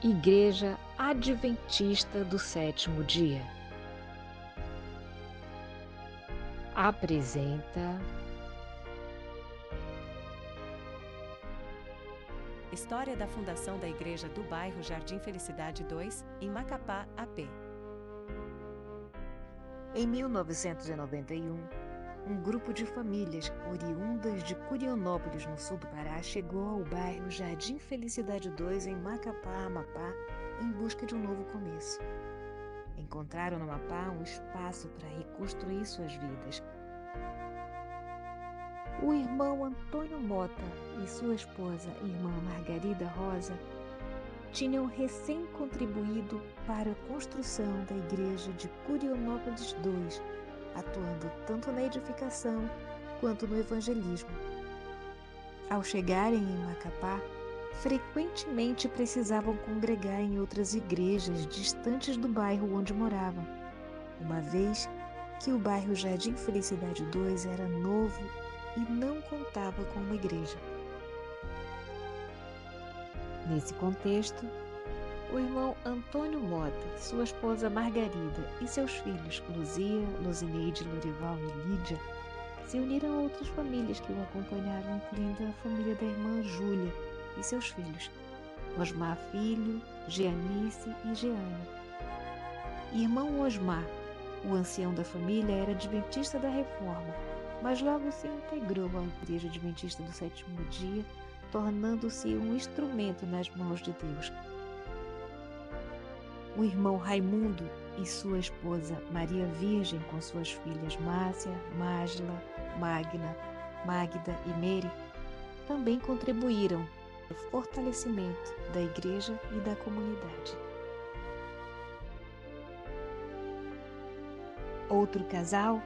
Igreja Adventista do Sétimo Dia apresenta História da fundação da Igreja do Bairro Jardim Felicidade 2, em Macapá, AP. Em 1991, um grupo de famílias oriundas de Curionópolis, no sul do Pará, chegou ao bairro Jardim Felicidade 2, em Macapá, Amapá, em busca de um novo começo. Encontraram no Amapá um espaço para reconstruir suas vidas. O irmão Antônio Mota e sua esposa, irmã Margarida Rosa, tinham recém contribuído para a construção da igreja de Curionópolis II, atuando tanto na edificação quanto no evangelismo. Ao chegarem em Macapá, frequentemente precisavam congregar em outras igrejas distantes do bairro onde moravam, uma vez que o bairro Jardim Felicidade 2 era novo e não contava com uma igreja. Nesse contexto, o irmão Antônio Mota, sua esposa Margarida e seus filhos Luzia, Luzineide, Lorival e Lídia se uniram a outras famílias que o acompanharam, incluindo a família da irmã Júlia e seus filhos, Osmar Filho, Jeanice e Jeane. Irmão Osmar, o ancião da família, era adventista da Reforma, mas logo se integrou à Igreja Adventista do Sétimo Dia, tornando-se um instrumento nas mãos de Deus. O irmão Raimundo e sua esposa Maria Virgem, com suas filhas Márcia, Mágila, Magna, Magda e Mary, também contribuíram para o fortalecimento da igreja e da comunidade. Outro casal,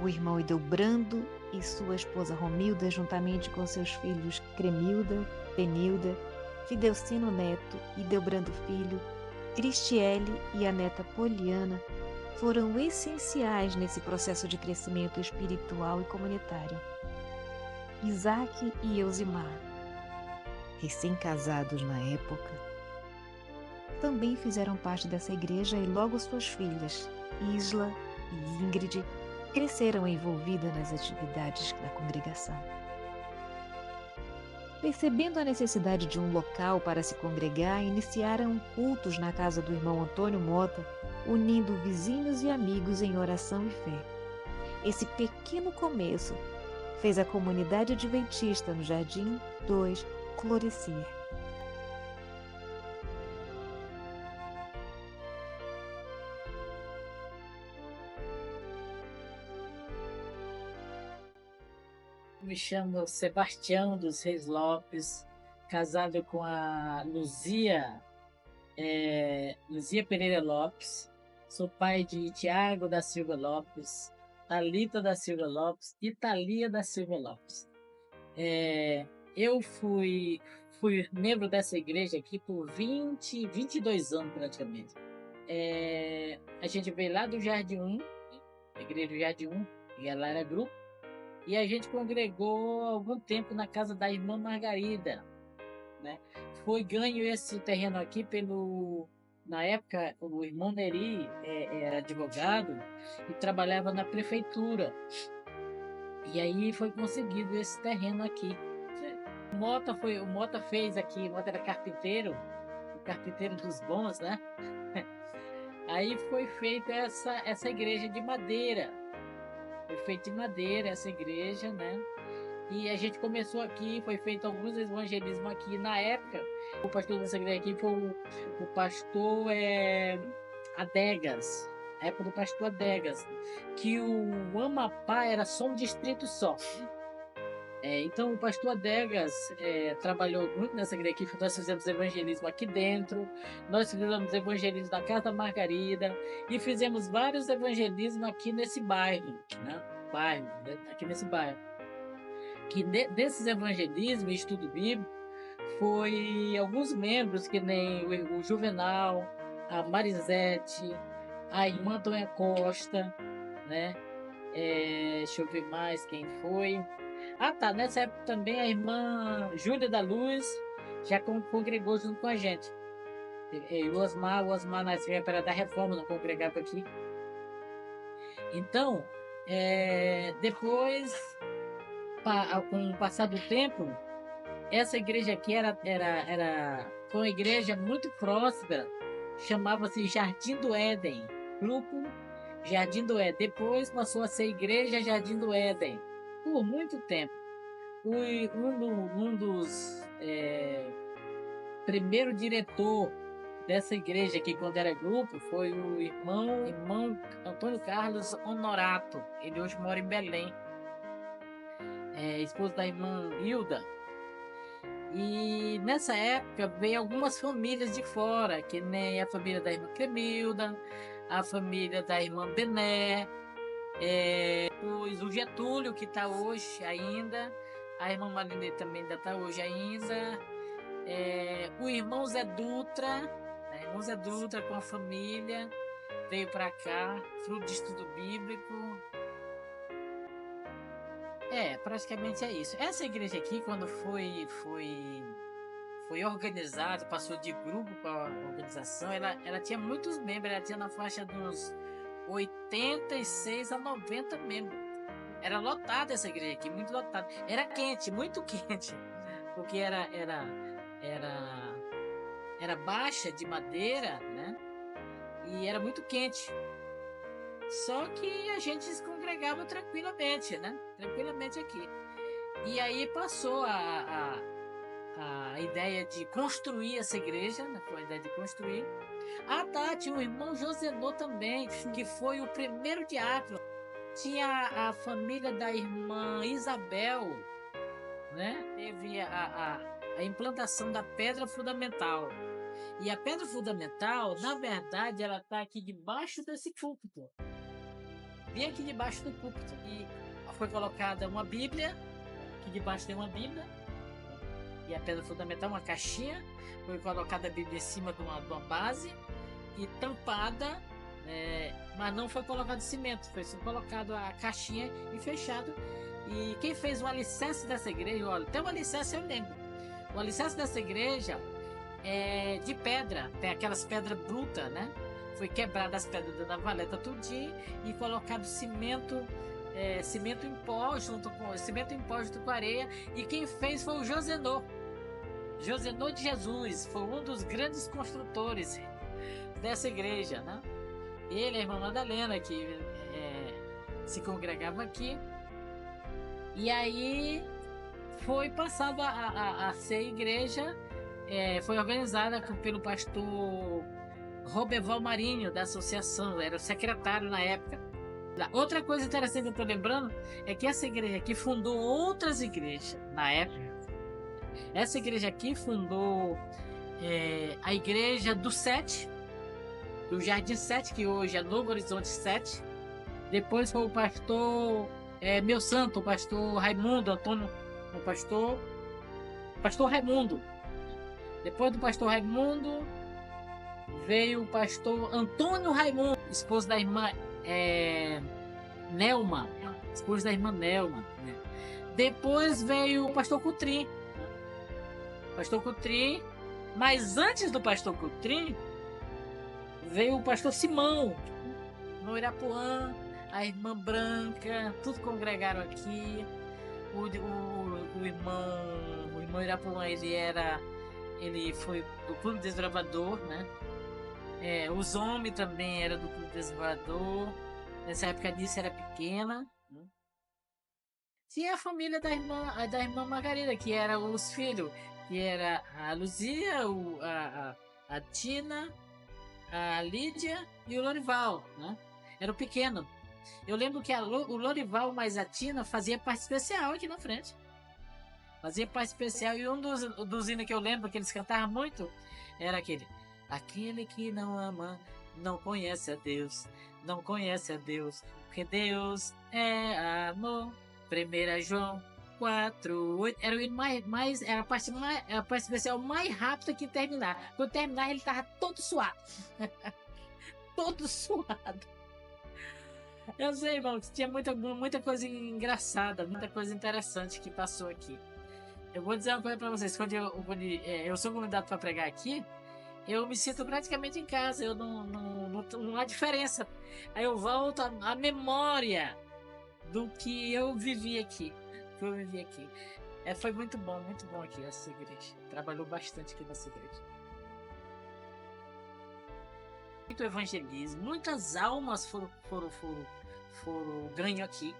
o irmão Edelbrando e sua esposa Romilda, juntamente com seus filhos Cremilda, Penilda, Fidelcino Neto e Delbrando Filho, Cristiele e a neta Poliana, foram essenciais nesse processo de crescimento espiritual e comunitário. Isaac e Elzimar, recém-casados na época, também fizeram parte dessa igreja e logo suas filhas, Isla e Ingrid, cresceram envolvidas nas atividades da congregação. Percebendo a necessidade de um local para se congregar, iniciaram cultos na casa do irmão Antônio Mota, unindo vizinhos e amigos em oração e fé. Esse pequeno começo fez a comunidade adventista no Jardim 2 florescer. Me chamo Sebastião dos Reis Lopes, casado com a Luzia Pereira Lopes. Sou pai de Tiago da Silva Lopes, Thalita da Silva Lopes e Thalia da Silva Lopes. Eu fui membro dessa igreja aqui por 22 anos praticamente. A gente veio lá do Jardim 1, a igreja do Jardim 1, e ela era grupo. E a gente congregou algum tempo na casa da irmã Margarida, né? Foi ganho esse terreno aqui na época, o irmão Neri era advogado e trabalhava na prefeitura. E aí foi conseguido esse terreno aqui, né? O Mota fez aqui, o Mota era carpinteiro, o carpinteiro dos bons, né? Aí foi feita essa igreja de madeira. Foi feita de madeira essa igreja, né? E a gente começou aqui, foi feito alguns evangelismos aqui. Na época, o pastor dessa igreja aqui foi o pastor Adegas, a época do pastor Adegas, que o Amapá era só um distrito só. Então o pastor Adegas trabalhou muito nessa igreja aqui, nós fizemos evangelismo aqui dentro, nós fizemos evangelismo na Casa da Margarida e fizemos vários evangelismos aqui nesse bairro, né? Aqui nesse bairro. Que desses evangelismos e estudo bíblico, foi alguns membros, que nem o Juvenal, a Marisete, a irmã Antônia Costa, né? Deixa eu ver mais quem foi. Ah, tá. Nessa época também a irmã Júlia da Luz já congregou junto com a gente. E o Osmar nasceu na época da reforma, não congregava aqui. Então, depois, com o passar do tempo, essa igreja aqui foi uma igreja muito próspera, chamava-se Jardim do Éden, grupo Jardim do Éden. Depois passou a ser Igreja Jardim do Éden, por muito tempo. Um dos primeiro diretor dessa igreja aqui, quando era grupo, foi o irmão Antônio Carlos Honorato. Ele hoje mora em Belém, esposo da irmã Hilda. E nessa época veio algumas famílias de fora, que nem a família da irmã Clemilda, a família da irmã Bené, o Getúlio, que está hoje ainda, a irmã Marinê também ainda está hoje ainda, o irmão Zé Dutra, com a família, veio para cá, fruto de estudo bíblico. Praticamente é isso. Essa igreja aqui, quando foi organizada, passou de grupo para organização, ela tinha muitos membros, ela tinha na faixa de uns 86 a 90 membros. Era lotada essa igreja aqui, muito lotada. Era quente, muito quente, porque era baixa de madeira, né? E era muito quente. Só que a gente se congregava tranquilamente, né? Tranquilamente aqui. E aí passou a ideia de construir essa igreja, né? Foi a ideia de construir. Tinha o irmão Josenô também, que foi o primeiro diácono. Tinha a família da irmã Isabel, né? Teve a implantação da pedra fundamental. E a pedra fundamental, na verdade, ela está aqui debaixo desse púlpito. Bem aqui debaixo do púlpito. E foi colocada uma Bíblia. Aqui debaixo tem uma Bíblia. E a pedra fundamental, uma caixinha. Foi colocada a Bíblia em cima de uma base. E tampada. Mas não foi colocado cimento. Foi só colocado a caixinha e fechado. E quem fez o alicerce dessa igreja, olha, até o alicerce eu lembro. O alicerce dessa igreja é de pedra. Tem aquelas pedras brutas, né? Foi quebrada as pedras da valeta tudinho e colocado cimento em pó junto com areia. E quem fez foi o Josenô de Jesus. Foi um dos grandes construtores dessa igreja, né? Ele, a irmã Madalena, que se congregava aqui. E aí foi passado a ser igreja, foi organizada pelo pastor Roberval Marinho, da associação, era o secretário na época. Outra coisa interessante que eu estou lembrando é que essa igreja aqui fundou outras igrejas na época. Essa igreja aqui fundou a igreja do 7, do Jardim 7, que hoje é Novo Horizonte 7. Depois foi o pastor meu santo, o pastor Raimundo Antônio, o pastor Raimundo. Depois do pastor Raimundo veio o pastor Antônio Raimundo, esposo da irmã Nelma, né? Depois veio o pastor Cutrim. Mas antes do pastor Cutrim veio o pastor Simão, no Irapuã, a irmã Branca, tudo congregaram aqui. O irmão Irapuã, ele foi do Clube Desbravador, né? Os homens também eram do Clube Desbravador. Nessa época disso era pequena. Tinha a família da irmã Margarida, que eram os filhos, que era a Luzia, a Tina, a Lídia e o Lorival, né? Era o pequeno. Eu lembro que o Lorival mais a Tina fazia parte especial aqui na frente. Fazia parte especial. E um dos hinos que eu lembro que eles cantavam muito era aquele: aquele que não ama não conhece a Deus, não conhece a Deus, porque Deus é amor. 1 João 4:8. Era o hino mais era a parte especial mais rápida que terminar. Quando terminar ele tava todo suado. Todo suado. Eu sei, irmão, que tinha muita coisa engraçada, muita coisa interessante que passou aqui. Eu vou dizer uma coisa pra vocês. Quando eu sou convidado para pregar aqui, eu me sinto praticamente em casa, eu não há diferença. Aí eu volto à memória do que eu vivi aqui. Foi muito bom aqui essa igreja. Trabalhou bastante aqui nessa igreja. Muito evangelismo, muitas almas foram ganho aqui.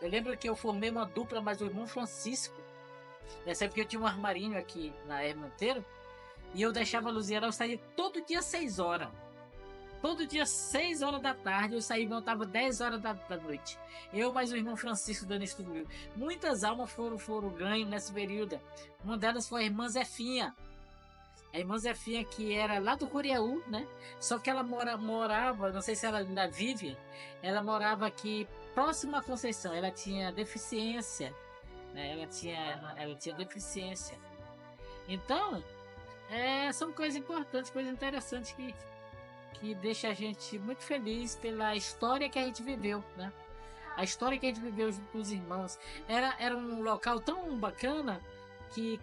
Eu lembro que eu formei uma dupla, mas o irmão Francisco, nessa época eu tinha um armarinho aqui na Erma inteira, e eu deixava a luz geral, eu saía todo dia 6 horas. Todo dia 6 horas da tarde, eu saía e voltava 10 horas da noite. Eu mais o irmão Francisco dando estudo. Muitas almas foram ganho nesse período. Uma delas foi a irmã Zefinha. A irmã Zefinha, que era lá do Curiaú, né? Só que ela morava, não sei se ela ainda vive, ela morava aqui próximo à Conceição. Ela tinha deficiência, né? Ela tinha deficiência. Então, são coisas importantes, coisas interessantes que deixa a gente muito feliz pela história que a gente viveu, né? A história que a gente viveu junto com os irmãos. Era um local tão bacana que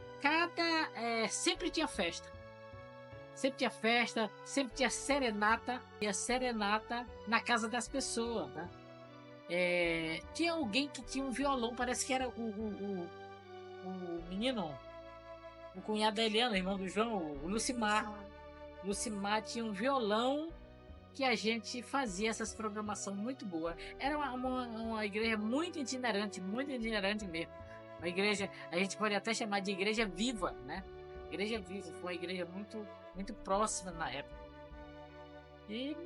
sempre tinha festa. Sempre tinha festa, sempre tinha serenata, e a serenata na casa das pessoas, né? Tinha alguém que tinha um violão, parece que era o menino, o cunhado da Eliana, irmão do João, o Lucimar. Lucimar tinha um violão que a gente fazia essas programações muito boas. Era uma igreja muito itinerante mesmo. Uma igreja, a gente pode até chamar de igreja viva, né? Igreja viva, foi uma igreja muito próxima na época. E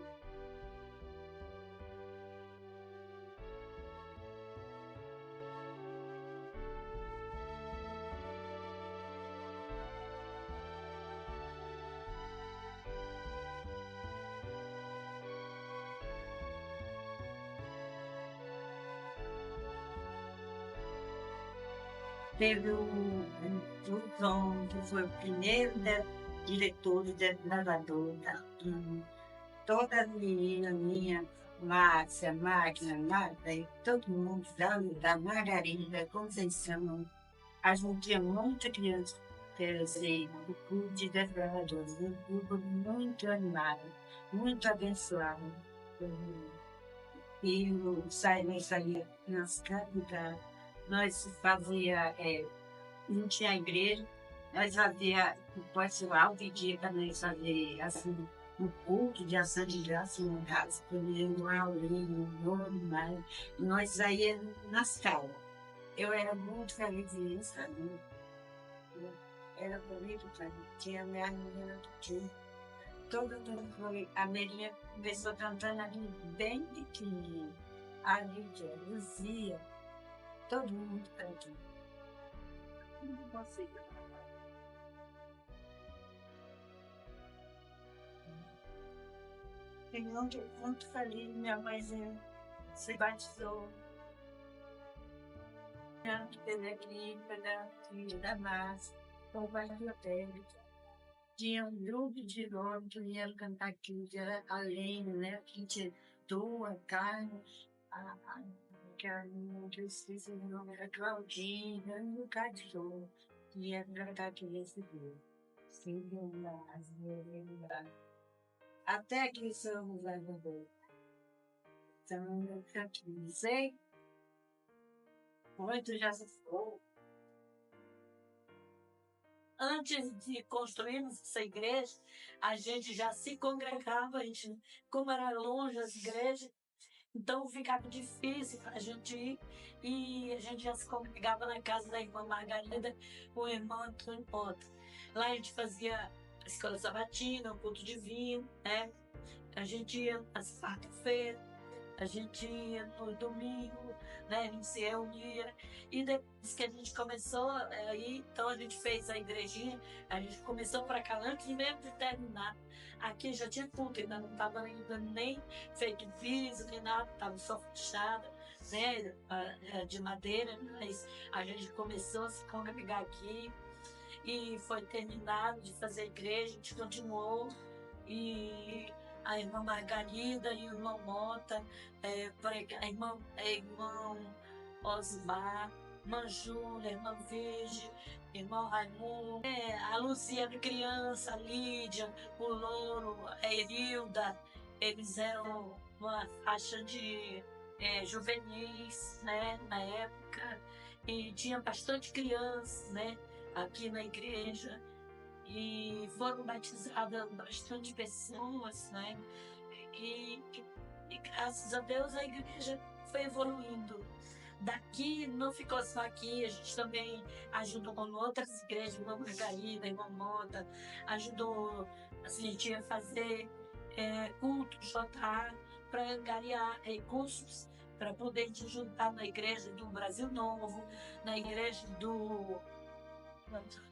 teve o João, que foi o primeiro diretor e desbravador toda menina minha, Márcia, Magna, Marta, e todo mundo da Margarida, Conceição. A gente tinha muita criança do clube de desbravadores, um grupo muito animado, muito abençoado. E nós saía nas casas, nós fazia, não tinha igreja, nós fazia, o pessoal pedia para nós fazer assim, um culto de ação de graça em casa, comendo uma aulinha, normal, e nós saíamos nas casas. Eu era muito feliz nisso, sabe? Era bonito, sabe? Tinha a minha menina do tio. A Merinha começou cantando ali bem pequenininha. A Lídia, a Luzia, todo mundo cantando. Não consigo. Fiquei muito feliz, minha mãezinha se batizou. Teve aqui, da filha da Márcia, o bairro dele. Tinha um grupo de nome que ia cantar aqui, que era além, né? Que tinha Dua, Carlos, que eu esqueci o nome, era Claudinha, no Cachorro, que ia cantar aqui nesse grupo. Sim, até aqui somos a Deus. Então, eu canto, não sei. Muito já se ficou. Antes de construirmos essa igreja, a gente já se congregava, como era longe as igrejas, então ficava difícil a gente ir, e a gente já se congregava na casa da irmã Margarida, com o irmão Antônio Pota. Lá a gente fazia a escola sabatina, o culto divino, né? A gente ia às quarta-feira, a gente ia no domingo, né? A gente se reunia. E depois que a gente começou aí, então a gente fez a igrejinha, a gente começou para cá antes mesmo de terminar. Aqui já tinha culto, ainda não estava ainda nem feito piso, nem nada, estava só fechada, né? De madeira, mas a gente começou a se congregar aqui e foi terminado de fazer a igreja, a gente continuou. E a irmã Margarida e o irmão Mota, a irmã Osmar, irmã Júlia, irmã Virgem, irmão Raimundo, a Luciana criança, a Lídia, o Louro, a Erilda, eles eram uma faixa de juvenis, né, na época, e tinha bastante crianças, né, aqui na igreja, e foram batizadas bastante pessoas, né, e, e graças a Deus a igreja foi evoluindo. Daqui não ficou só aqui, a gente também ajudou com outras igrejas, irmã Margarida, irmã Mota, ajudou a gente a fazer culto JA para angariar recursos para poder te juntar na igreja do Brasil Novo, na igreja do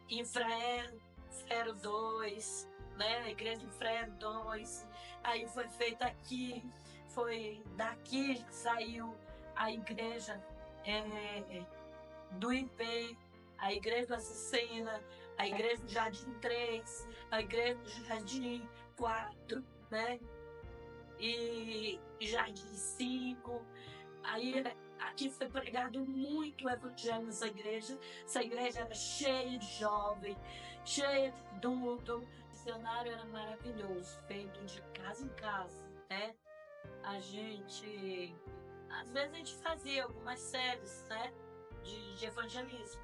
Infraero 2, né? A igreja Infraero 2. Aí foi feita aqui, foi daqui que saiu a igreja do IP, a igreja da Cecena, a igreja do Jardim 3, a igreja do Jardim 4, né? E Jardim 5. Aí aqui foi pregado muito o evangelho nessa igreja. Essa igreja era cheia de jovem, cheia de tudo. O cenário era maravilhoso, feito de casa em casa, né? Às vezes a gente fazia algumas séries, né, de evangelismo,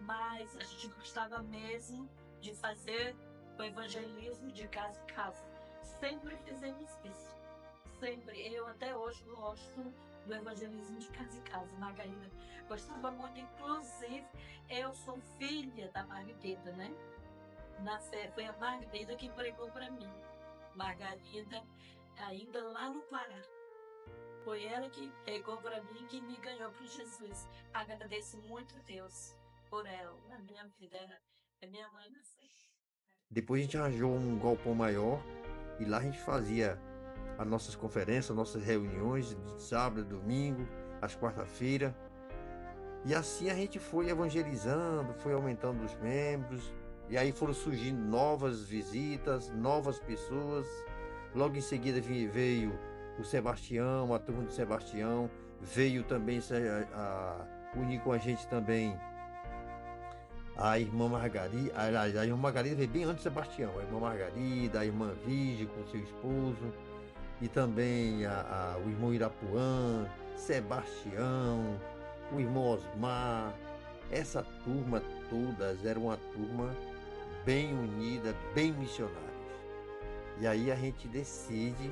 mas a gente gostava mesmo de fazer o evangelismo de casa em casa. Sempre fizemos isso. Sempre. Eu até hoje gosto do evangelismo de casa em casa. Margarida gostava muito, inclusive eu sou filha da Margarida, né? Na fé foi a Margarida que pregou para mim. Margarida, ainda lá no Pará. Foi ela que pregou para mim, que me ganhou para Jesus. Agradeço muito a Deus por ela, na minha vida. É minha mãe na fé. Depois a gente arranjou um galpão maior e lá a gente fazia as nossas conferências, as nossas reuniões de sábado, domingo, às quarta-feira. E assim a gente foi evangelizando, foi aumentando os membros, e aí foram surgindo novas visitas, novas pessoas. Logo em seguida veio o Sebastião, a turma do Sebastião, veio também unir com a gente também a irmã Margarida. A irmã Margarida veio bem antes do Sebastião, a irmã Margarida, a irmã Virgem com seu esposo, e também o irmão Irapuã, Sebastião, o irmão Osmar. Essa turma todas era uma turma bem unida, bem missionários. E aí a gente decide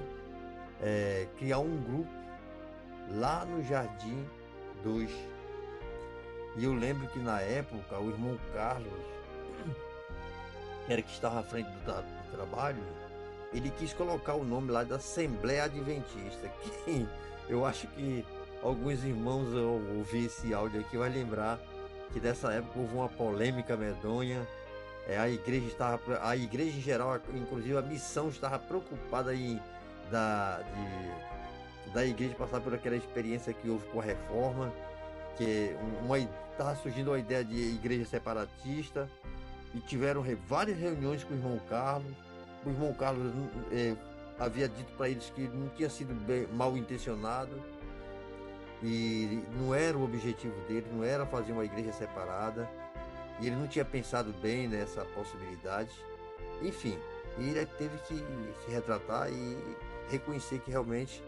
criar um grupo lá no Jardim 2. E eu lembro que na época o irmão Carlos, que era que estava à frente do trabalho, ele quis colocar o nome lá da Assembleia Adventista, que eu acho que alguns irmãos ao ouvir esse áudio aqui vai lembrar que nessa época houve uma polêmica medonha. A igreja em geral, inclusive a missão, estava preocupada da igreja passar por aquela experiência que houve com a reforma, que estava surgindo uma ideia de igreja separatista, e tiveram várias reuniões com o irmão Carlos. O irmão Carlos havia dito para eles que não tinha sido mal intencionado, e não era o objetivo dele, não era fazer uma igreja separada, e ele não tinha pensado bem nessa possibilidade. Enfim, ele teve que se retratar e reconhecer que realmente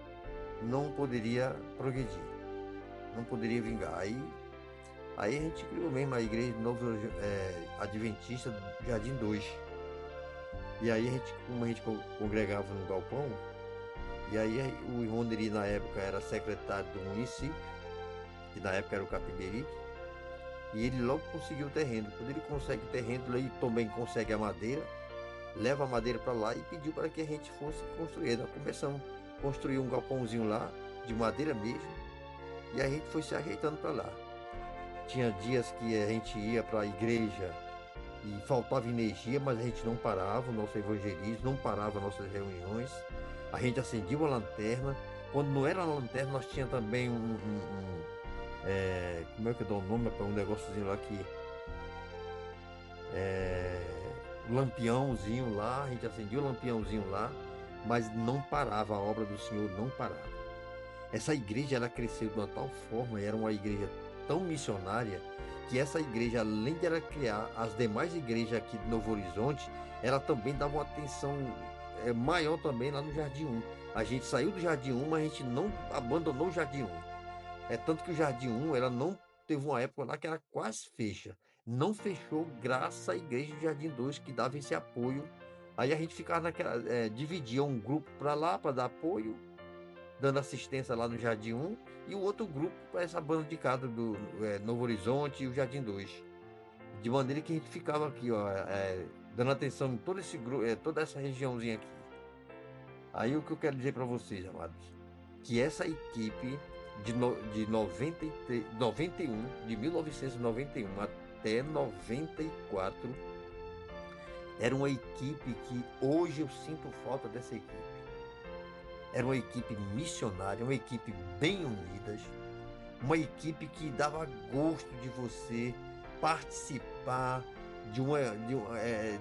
não poderia progredir, não poderia vingar. Aí a gente criou mesmo a igreja Novo Adventista do Jardim 2. E aí como a gente congregava no galpão, e aí o irmão Neri na época era secretário do município, que na época era o Capiberibe, e ele logo conseguiu o terreno. Quando ele consegue o terreno, ele também consegue a madeira, leva a madeira para lá e pediu para que a gente fosse construir. Nós começamos a construir um galpãozinho lá, de madeira mesmo, e a gente foi se ajeitando para lá. Tinha dias que a gente ia para a igreja e faltava energia, mas a gente não parava o nosso evangelismo, não parava as nossas reuniões. A gente acendia uma lanterna. Quando não era uma lanterna, nós tínhamos também como é que dá o nome para um negóciozinho lá que lampiãozinho lá, a gente acendia o lampiãozinho lá, mas não parava, a obra do Senhor não parava. Essa igreja, ela cresceu de uma tal forma, era uma igreja tão missionária que essa igreja, além de ela criar as demais igrejas aqui de Novo Horizonte, ela também dava uma atenção maior também lá no Jardim 1. A gente saiu do Jardim 1, mas a gente não abandonou o Jardim 1. É tanto que o Jardim 1, ela não teve uma época lá que ela quase fecha. Não fechou graças à igreja do Jardim 2 que dava esse apoio. Aí a gente ficava naquela, dividia um grupo para lá para dar apoio, dando assistência lá no Jardim 1, e o outro grupo para essa banda de casa do Novo Horizonte e o Jardim 2. De maneira que a gente ficava aqui, ó, dando atenção em todo esse grupo, toda essa regiãozinha aqui. Aí o que eu quero dizer para vocês, amados, que essa equipe de 1991 até 94, era uma equipe que hoje eu sinto falta dessa equipe. Era uma equipe missionária, uma equipe bem unidas, uma equipe que dava gosto de você participar,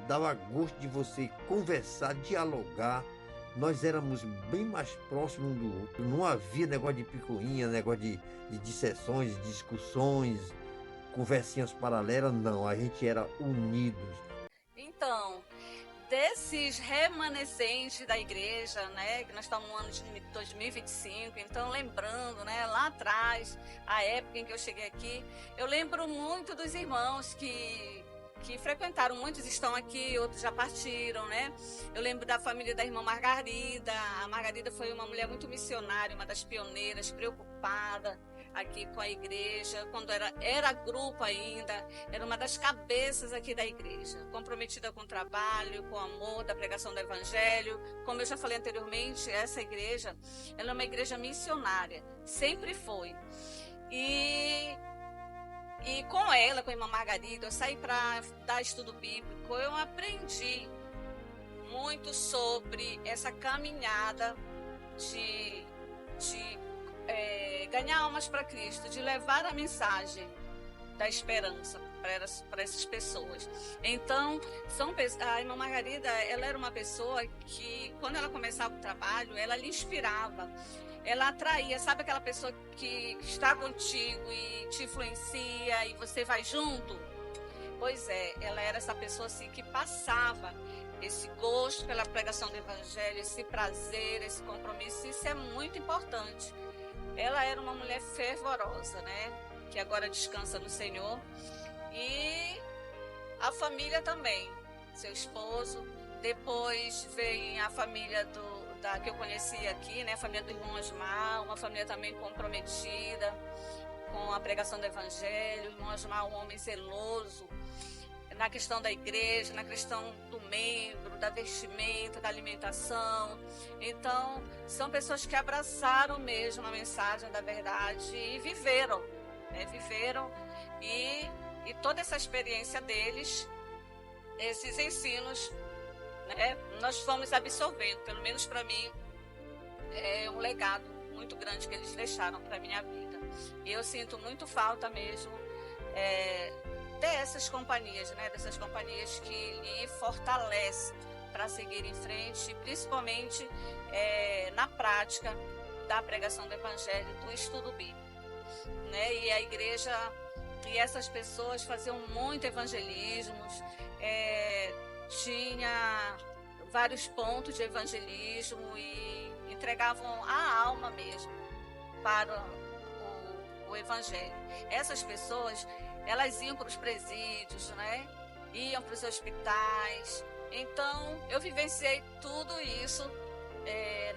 dava gosto de você conversar, dialogar. Nós éramos bem mais próximos um do outro. Não havia negócio de picuinha, negócio de dissessões, de discussões, conversinhas paralelas, não. A gente era unidos. Então, desses remanescentes da igreja, né, que nós estamos no ano de 2025, então lembrando, né, lá atrás, a época em que eu cheguei aqui, eu lembro muito dos irmãos que frequentaram, muitos estão aqui, outros já partiram, né? Eu lembro da família da irmã Margarida. A Margarida foi uma mulher muito missionária, uma das pioneiras, preocupada aqui com a igreja, quando era grupo ainda, era uma das cabeças aqui da igreja, comprometida com o trabalho, com o amor da pregação do evangelho. Como eu já falei anteriormente, essa igreja, ela é uma igreja missionária, sempre foi. E com ela, com a irmã Margarida, eu saí para dar estudo bíblico, eu aprendi muito sobre essa caminhada de ganhar almas para Cristo, de levar a mensagem da esperança para essas pessoas. Então, a irmã Margarida, ela era uma pessoa que, quando ela começava o trabalho, ela lhe inspirava, ela atraía, sabe aquela pessoa que está contigo e te influencia e você vai junto? Pois é, ela era essa pessoa assim que passava esse gosto pela pregação do evangelho, esse prazer, esse compromisso. Isso é muito importante. Ela era uma mulher fervorosa, né? Que agora descansa no Senhor. E a família também, seu esposo. Depois veio a família que eu conheci aqui, né? A família do irmão Osmar, uma família também comprometida com a pregação do evangelho. O irmão Osmar, um homem zeloso na questão da igreja, na questão do membro, da vestimenta, da alimentação. Então, são pessoas que abraçaram mesmo a mensagem da verdade e viveram, né? E toda essa experiência deles, esses ensinos, né, nós fomos absorvendo. Pelo menos para mim, é um legado muito grande que eles deixaram para a minha vida. E eu sinto muito falta mesmo dessas companhias, né? Dessas companhias que lhe fortalecem para seguir em frente, principalmente na prática da pregação do evangelho, do estudo bíblico, né? E a igreja e essas pessoas faziam muito evangelismos, tinha vários pontos de evangelismo e entregavam a alma mesmo para o evangelho. Essas pessoas, elas iam para os presídios, né? Iam para os hospitais. Então, eu vivenciei tudo isso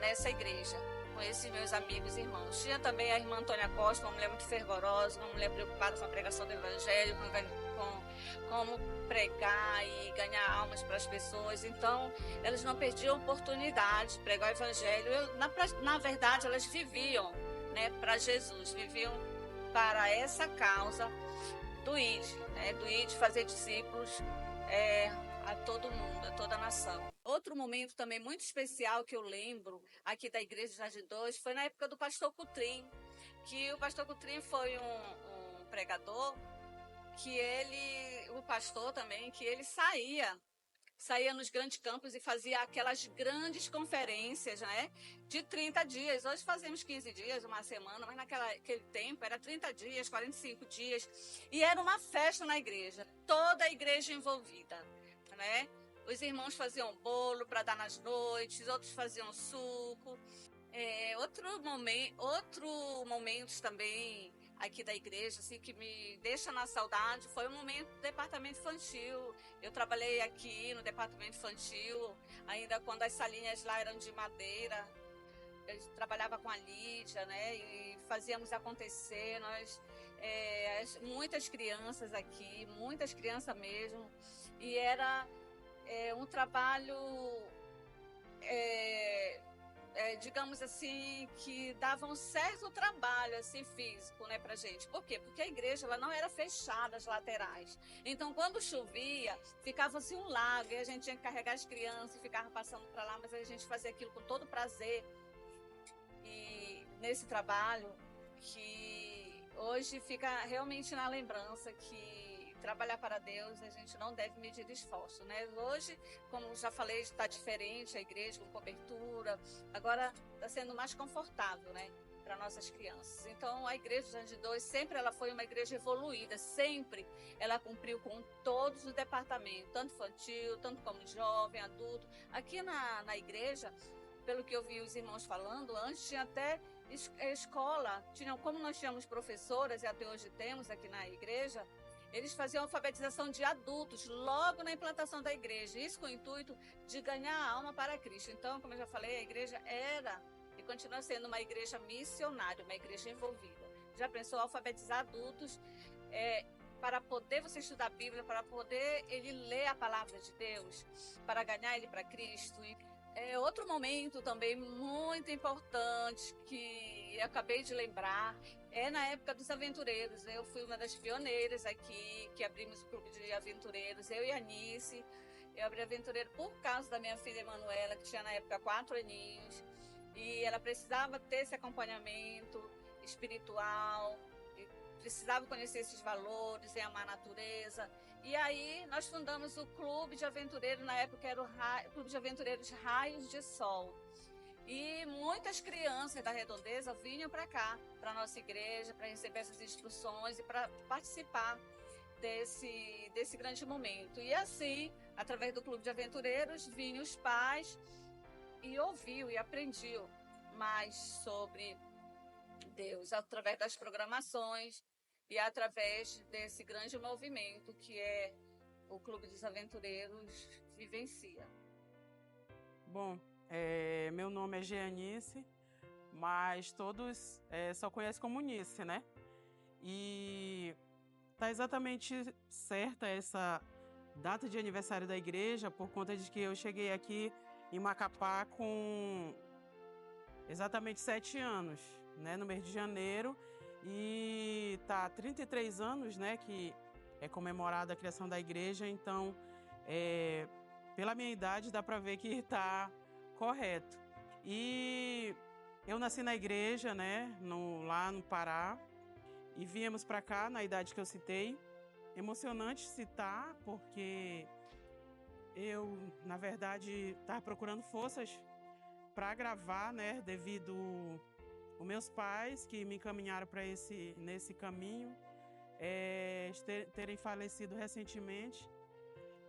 nessa igreja, com esses meus amigos e irmãos. Tinha também a irmã Antônia Costa, uma mulher muito fervorosa, uma mulher preocupada com a pregação do evangelho, com como pregar e ganhar almas para as pessoas. Então, elas não perdiam oportunidade de pregar o evangelho. Na verdade, elas viviam, né, para Jesus, viviam para essa causa do ID, né, do ID fazer discípulos a todo mundo, a toda a nação. Outro momento também muito especial que eu lembro aqui da Igreja Jardim 2 foi na época do pastor Cutrim, que o pastor Cutrim foi um pregador que o pastor também, que ele saía saía nos grandes campos e fazia aquelas grandes conferências, né? De 30 dias. Hoje fazemos 15 dias, uma semana, mas naquele tempo era 30 dias, 45 dias. E era uma festa na igreja, toda a igreja envolvida, né? Os irmãos faziam bolo para dar nas noites, outros faziam suco. Outro momento também aqui da igreja, assim, que me deixa na saudade, foi o momento do departamento infantil. Eu trabalhei aqui no departamento infantil, ainda quando as salinhas lá eram de madeira. Eu trabalhava com a Lídia, né, e fazíamos acontecer. Muitas crianças aqui, muitas crianças mesmo, e era um trabalho, digamos assim, que dava um certo trabalho assim, físico, né, pra gente. Por quê? Porque a igreja ela não era fechada, as laterais. Então, quando chovia, ficava assim um lago, e a gente tinha que carregar as crianças e ficava passando para lá, mas a gente fazia aquilo com todo prazer. E nesse trabalho, que hoje fica realmente na lembrança, que trabalhar para Deus, a gente não deve medir esforço, né? Hoje, como já falei, está diferente a igreja, com cobertura. Agora está sendo mais confortável, né, para nossas crianças. Então, a igreja do Jardim 2 sempre ela foi uma igreja evoluída, sempre ela cumpriu com todos os departamentos, tanto infantil, tanto como jovem, adulto. Aqui na igreja, pelo que eu vi os irmãos falando, antes tinha até escola, como nós tínhamos professoras, e até hoje temos aqui na igreja, eles faziam alfabetização de adultos logo na implantação da igreja, isso com o intuito de ganhar a alma para Cristo. Então, como eu já falei, a igreja era e continua sendo uma igreja missionária, uma igreja envolvida. Já pensou alfabetizar adultos para poder você estudar a Bíblia, para poder ele ler a palavra de Deus, para ganhar ele para Cristo? Outro momento também muito importante que eu acabei de lembrar é na época dos aventureiros. Eu fui uma das pioneiras aqui, que abrimos o clube de aventureiros, eu e a Anice. Eu abri aventureiro por causa da minha filha Emanuela, que tinha na época 4 aninhos, e ela precisava ter esse acompanhamento espiritual, precisava conhecer esses valores, amar a natureza. E aí nós fundamos o Clube de Aventureiros, na época era o Clube de Aventureiros Raios de Sol. E muitas crianças da Redondeza vinham para cá, para a nossa igreja, para receber essas instruções e para participar desse grande momento. E assim, através do Clube de Aventureiros, vinham os pais e ouviam e aprendiam mais sobre Deus, através das programações e através desse grande movimento que é o Clube dos Aventureiros vivencia. Bom, meu nome é Geanice, mas todos só conhecem como Nice, né? E tá exatamente certa essa data de aniversário da igreja por conta de que eu cheguei aqui em Macapá com exatamente 7 anos, né? No mês de janeiro. E tá 33 anos, né, que é comemorada a criação da igreja, então, pela minha idade, dá para ver que tá correto. E eu nasci na igreja, né, lá no Pará, e viemos para cá na idade que eu citei. Emocionante citar, porque eu, na verdade, estava procurando forças para gravar, né, devido os meus pais que me encaminharam para nesse caminho terem falecido recentemente,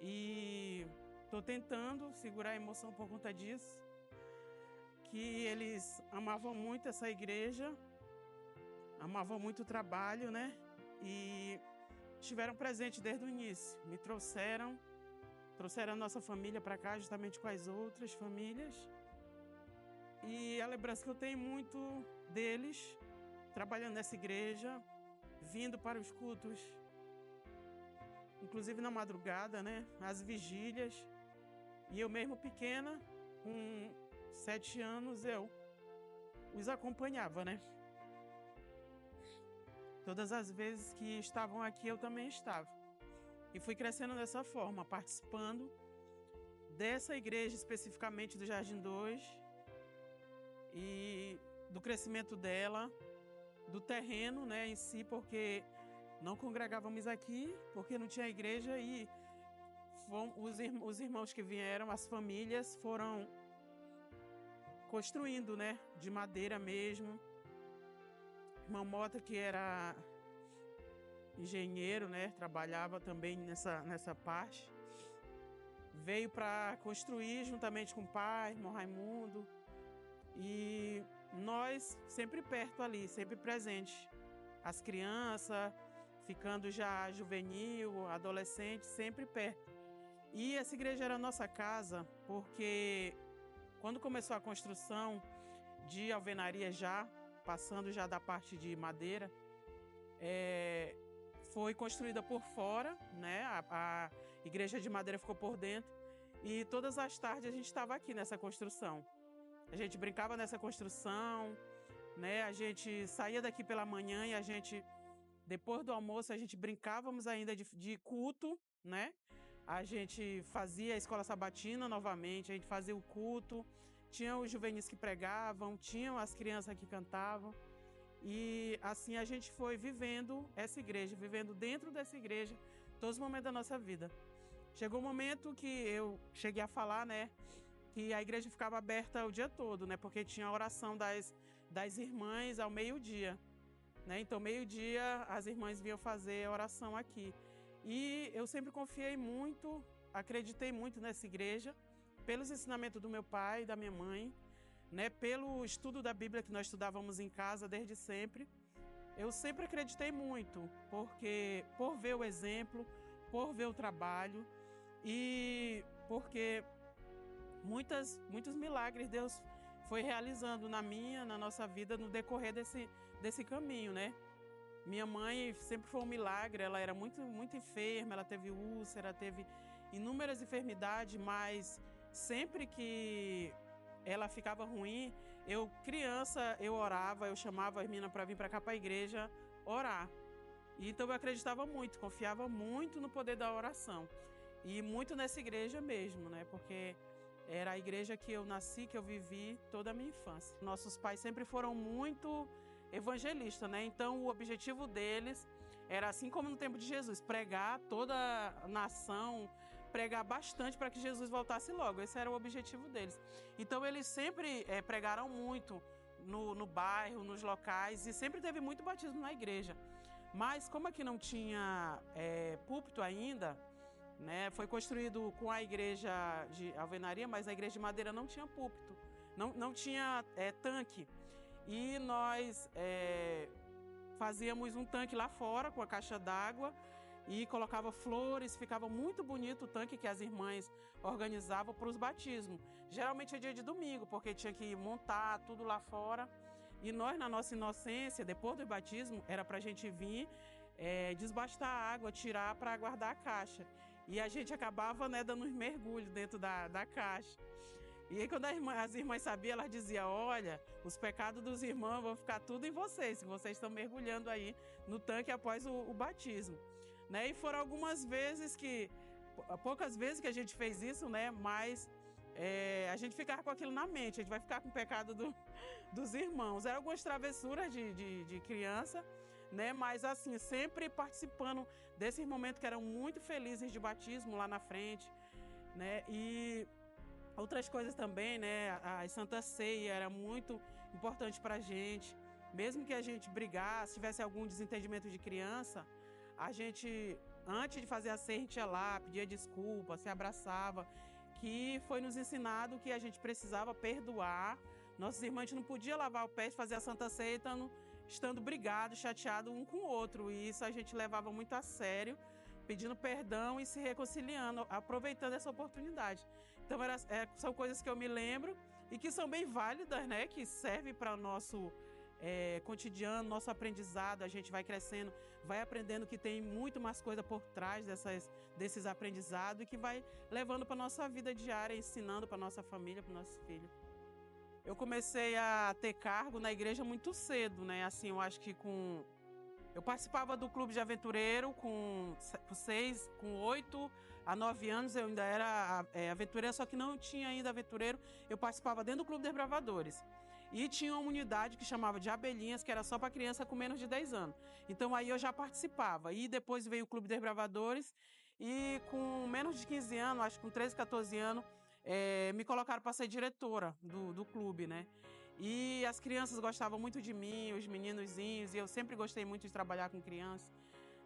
e estou tentando segurar a emoção por conta disso, que eles amavam muito essa igreja, amavam muito o trabalho, né? E estiveram presentes desde o início, me trouxeram a nossa família para cá, justamente com as outras famílias. E a lembrança que eu tenho muito deles, trabalhando nessa igreja, vindo para os cultos, inclusive na madrugada, né? As vigílias. E eu mesmo pequena, com 7 anos, eu os acompanhava, né? Todas as vezes que estavam aqui, eu também estava. E fui crescendo dessa forma, participando dessa igreja, especificamente do Jardim 2, e do crescimento dela, do terreno, né, em si, porque não congregávamos aqui, porque não tinha igreja, e os irmãos que vieram, as famílias foram construindo, né, de madeira mesmo. Irmão Mota, que era engenheiro, né, trabalhava também nessa parte, veio para construir juntamente com o pai, irmão Raimundo, e nós sempre perto ali, sempre presente. As crianças ficando já juvenil, adolescente, sempre perto. E essa igreja era a nossa casa, porque quando começou a construção de alvenaria já, passando já da parte de madeira, foi construída por fora, né? A igreja de madeira ficou por dentro. E todas as tardes a gente estava aqui nessa construção. A gente brincava nessa construção, né? A gente saía daqui pela manhã e a gente, depois do almoço, a gente brincávamos ainda de culto, né? A gente fazia a escola sabatina novamente, a gente fazia o culto, tinha os juvenis que pregavam, tinham as crianças que cantavam. E assim a gente foi vivendo essa igreja, vivendo dentro dessa igreja, todos os momentos da nossa vida. Chegou um momento que eu cheguei a falar, né, que a igreja ficava aberta o dia todo, né, porque tinha a oração das irmãs ao meio-dia, né? Então, meio-dia, as irmãs vinham fazer a oração aqui. E eu sempre confiei muito, acreditei muito nessa igreja, pelos ensinamentos do meu pai e da minha mãe, né, pelo estudo da Bíblia que nós estudávamos em casa desde sempre. Eu sempre acreditei muito, porque por ver o exemplo, por ver o trabalho e porque muitos milagres Deus foi realizando na nossa vida no decorrer desse caminho, né? Minha mãe sempre foi um milagre, ela era muito enferma, ela teve úlcera, teve inúmeras enfermidades, mas sempre que ela ficava ruim, criança, eu orava, eu chamava as meninas para vir para cá para a igreja orar. E então eu acreditava muito, confiava muito no poder da oração. E muito nessa igreja mesmo, né? Porque era a igreja que eu nasci, que eu vivi toda a minha infância. Nossos pais sempre foram muito evangelistas, né? Então o objetivo deles era, assim como no tempo de Jesus, pregar toda a nação, pregar bastante para que Jesus voltasse logo. Esse era o objetivo deles. Então eles sempre pregaram muito no bairro, nos locais, e sempre teve muito batismo na igreja. Mas como aqui não tinha púlpito ainda, né, foi construído com a igreja de alvenaria, mas a igreja de madeira não tinha púlpito, não tinha tanque. E nós fazíamos um tanque lá fora com a caixa d'água e colocava flores, ficava muito bonito o tanque que as irmãs organizavam para os batismos. Geralmente é dia de domingo, porque tinha que montar tudo lá fora. E nós, na nossa inocência, depois do batismo, era para a gente vir desbastar a água, tirar para guardar a caixa. E a gente acabava, né, dando uns mergulhos dentro da caixa. E aí, quando as irmãs sabiam, elas diziam: olha, os pecados dos irmãos vão ficar tudo em vocês, se vocês estão mergulhando aí no tanque após o batismo. Né? E foram poucas vezes que a gente fez isso, né? Mas a gente ficava com aquilo na mente, a gente vai ficar com o pecado dos irmãos. Eram algumas travessuras de criança, né? Mas assim, sempre participando desses momentos que eram muito felizes de batismo lá na frente, né? E outras coisas também, né? A Santa Ceia era muito importante pra gente. Mesmo que a gente brigasse, tivesse algum desentendimento de criança, a gente, antes de fazer a ceia, a gente ia lá, pedia desculpa, se abraçava, que foi nos ensinado que a gente precisava perdoar. Nossos irmãos, a gente não podia lavar o pé e fazer a Santa Ceia estando brigado, chateado um com o outro. E isso a gente levava muito a sério, pedindo perdão e se reconciliando, aproveitando essa oportunidade. Então, são coisas que eu me lembro e que são bem válidas, né? Que servem para o nosso cotidiano, nosso aprendizado. A gente vai crescendo, vai aprendendo que tem muito mais coisa por trás desses aprendizados e que vai levando para a nossa vida diária, ensinando para a nossa família, para o nosso filho. Eu comecei a ter cargo na igreja muito cedo, né? Assim, eu acho que eu participava do clube de aventureiro com 8 a 9 anos, eu ainda era aventureiro, só que não tinha ainda aventureiro. Eu participava dentro do Clube dos Bravadores. E tinha uma unidade que chamava de Abelhinhas, que era só para criança com menos de 10 anos. Então aí eu já participava. E depois veio o Clube dos Bravadores E com menos de 15 anos, acho que com 13, 14 anos, me colocaram para ser diretora do clube, né? E as crianças gostavam muito de mim, os meninozinhos, e eu sempre gostei muito de trabalhar com crianças.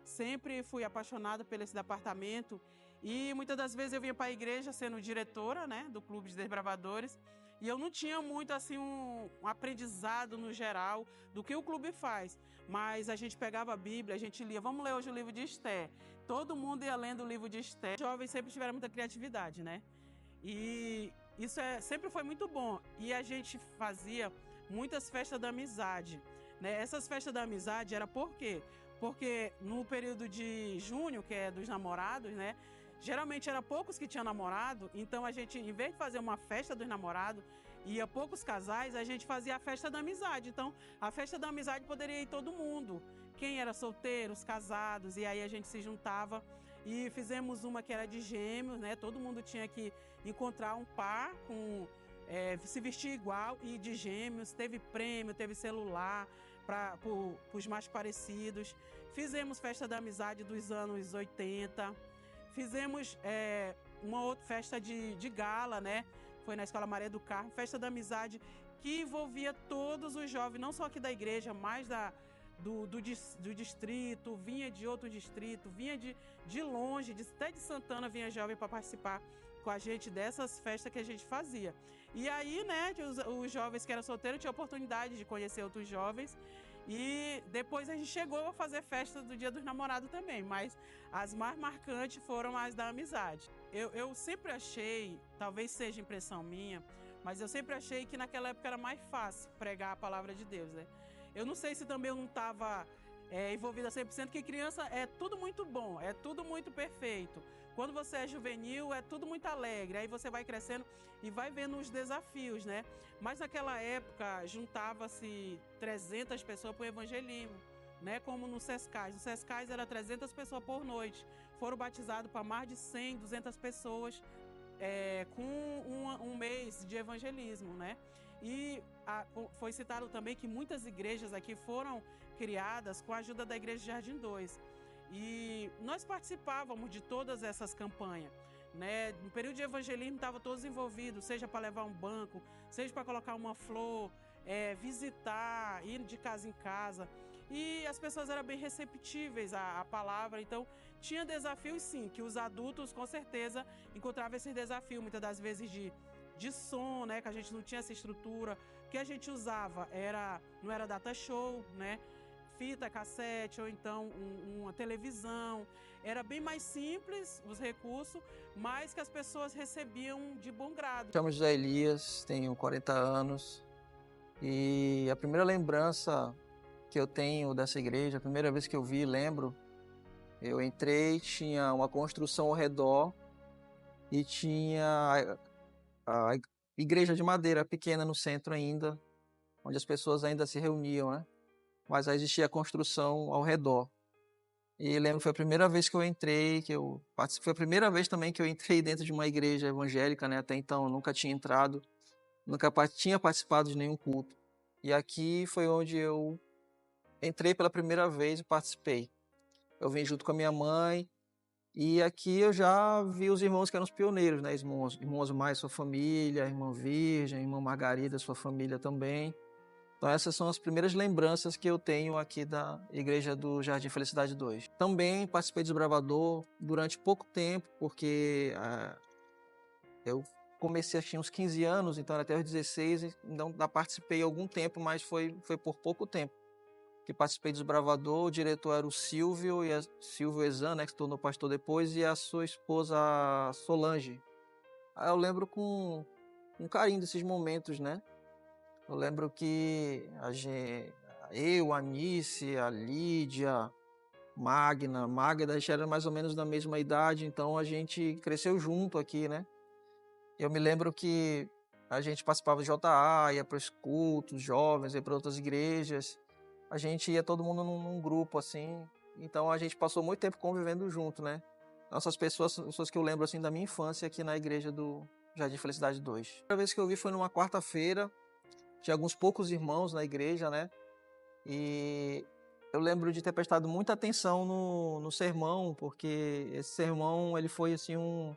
Sempre fui apaixonada por esse departamento e muitas das vezes eu vinha para a igreja sendo diretora, né, do Clube de Desbravadores, e eu não tinha muito assim um aprendizado no geral do que o clube faz, mas a gente pegava a Bíblia, a gente lia, vamos ler hoje o livro de Esther. Todo mundo ia lendo o livro de Esther. Os jovens sempre tiveram muita criatividade, né? E isso sempre foi muito bom. E a gente fazia muitas festas da amizade, né? Essas festas da amizade era por quê? Porque no período de junho, que é dos namorados, né? Geralmente era poucos que tinham namorado, então a gente, em vez de fazer uma festa dos namorados, ia poucos casais, a gente fazia a festa da amizade. Então, a festa da amizade poderia ir todo mundo. Quem era solteiro, os casados, e aí a gente se juntava e fizemos uma que era de gêmeos, né? Todo mundo tinha que encontrar um par com se vestir igual e de gêmeos. Teve prêmio, teve celular para os mais parecidos. Fizemos festa da amizade dos anos 80. Fizemos uma outra festa de gala, né? Foi na Escola Maria do Carmo, festa da amizade que envolvia todos os jovens, não só aqui da igreja, mas do distrito, vinha de outro distrito, vinha de longe, até de Santana vinha jovem para participar com a gente dessas festas que a gente fazia. E aí, né, os jovens que eram solteiros tinham oportunidade de conhecer outros jovens. E depois a gente chegou a fazer festa do Dia dos Namorados também, mas as mais marcantes foram as da amizade. Eu sempre achei, talvez seja impressão minha, mas eu sempre achei que naquela época era mais fácil pregar a palavra de Deus, né? Eu não sei se também eu não estava envolvida 100%, porque criança é tudo muito bom, é tudo muito perfeito. Quando você é juvenil, é tudo muito alegre, aí você vai crescendo e vai vendo os desafios, né? Mas naquela época, juntava-se 300 pessoas para o evangelismo, né? Como no Sescais. No Sescais era 300 pessoas por noite. Foram batizados para mais de 100, 200 pessoas com um mês de evangelismo, né? E foi citado também que muitas igrejas aqui foram criadas com a ajuda da Igreja Jardim 2. E nós participávamos de todas essas campanhas, né? No período de evangelismo estavam todos envolvidos, seja para levar um banco, seja para colocar uma flor, visitar, ir de casa em casa. E as pessoas eram bem receptíveis à palavra, então tinha desafios sim, que os adultos com certeza encontravam esse desafio, muitas das vezes de som, né? Que a gente não tinha essa estrutura. O que a gente usava não era data show, né? Fita cassete ou então uma televisão. Era bem mais simples os recursos, mas que as pessoas recebiam de bom grado. Chamo José Elias, tenho 40 anos e a primeira lembrança que eu tenho dessa igreja, a primeira vez que eu lembro, eu entrei, tinha uma construção ao redor e tinha a igreja de madeira pequena no centro ainda, onde as pessoas ainda se reuniam, né? Mas aí existia a construção ao redor. E lembro que foi a primeira vez que eu entrei, foi a primeira vez também que eu entrei dentro de uma igreja evangélica, né? Até então eu nunca tinha entrado, nunca tinha participado de nenhum culto. E aqui foi onde eu entrei pela primeira vez e participei. Eu vim junto com a minha mãe e aqui eu já vi os irmãos que eram os pioneiros, né? Irmãos mais sua família, irmã Virgem, irmã Margarida, sua família também. Então essas são as primeiras lembranças que eu tenho aqui da Igreja do Jardim Felicidade 2. Também participei do Desbravador durante pouco tempo, porque eu comecei, tinha uns 15 anos, então era até os 16, então participei algum tempo, mas foi por pouco tempo que participei do Desbravador. O diretor era o Silvio, Silvio Ezan, né, que se tornou pastor depois, e a sua esposa Solange. Aí eu lembro com carinho desses momentos, né? Eu lembro que eu, a Anice, a Lídia, Magda, a gente era mais ou menos da mesma idade, então a gente cresceu junto aqui, né? Eu me lembro que a gente participava de JA, ia para os cultos, jovens, ia para outras igrejas. A gente ia todo mundo num grupo, assim, então a gente passou muito tempo convivendo junto, né? Essas pessoas que eu lembro, assim, da minha infância aqui na igreja do Jardim Felicidade 2. A primeira vez que eu vi foi numa quarta-feira. Tinha alguns poucos irmãos na igreja, né? E eu lembro de ter prestado muita atenção no sermão, porque esse sermão ele foi assim um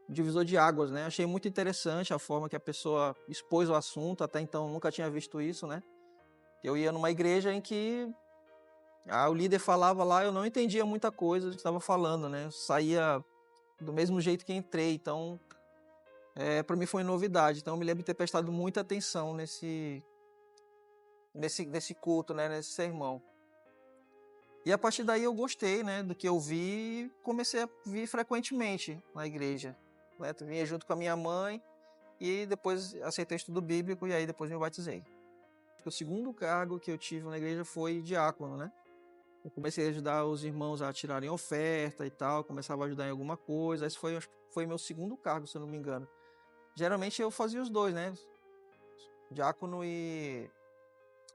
divisor de águas, né? Achei muito interessante a forma que a pessoa expôs o assunto, até então nunca tinha visto isso, né? Eu ia numa igreja em que o líder falava lá, eu não entendia muita coisa do que estava falando, né? Eu saía do mesmo jeito que entrei, então para mim foi novidade. Então eu me lembro de ter prestado muita atenção nesse culto, né? Nesse sermão. E a partir daí eu gostei, né? Do que eu vi e comecei a vir frequentemente na igreja. Né? Eu vinha junto com a minha mãe e depois aceitei o estudo bíblico e aí depois me batizei. O segundo cargo que eu tive na igreja foi diácono, né? Eu comecei a ajudar os irmãos a tirarem oferta e tal, começava a ajudar em alguma coisa. Esse foi meu segundo cargo, se eu não me engano. Geralmente eu fazia os dois, né? Diácono e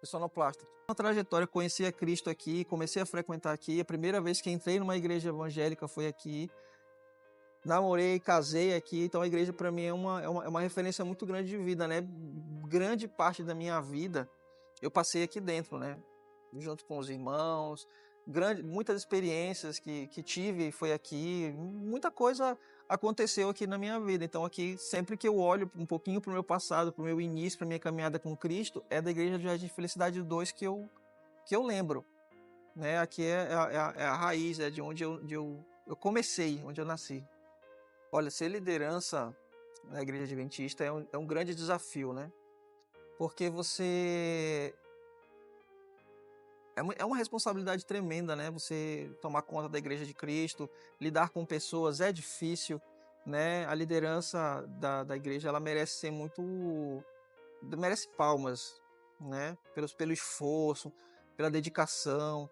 sonoplasta. Uma trajetória, conheci a Cristo aqui, comecei a frequentar aqui. A primeira vez que entrei numa igreja evangélica foi aqui. Namorei, casei aqui, então a igreja para mim é uma referência muito grande de vida, né? Grande parte da minha vida eu passei aqui dentro, né? Junto com os irmãos, muitas experiências que tive foi aqui, muita coisa aconteceu aqui na minha vida. Então aqui, sempre que eu olho um pouquinho para o meu passado, para o meu início, para minha caminhada com Cristo, é da Igreja de Jardim Felicidade 2 que eu lembro, né? Aqui é a raiz, é de onde eu comecei, onde eu nasci. Olha, ser liderança na Igreja Adventista é um grande desafio, né? Porque você... É uma responsabilidade tremenda, né? Você tomar conta da Igreja de Cristo, lidar com pessoas é difícil, né? A liderança da igreja, ela merece ser merece palmas, né? Pelo esforço, pela dedicação.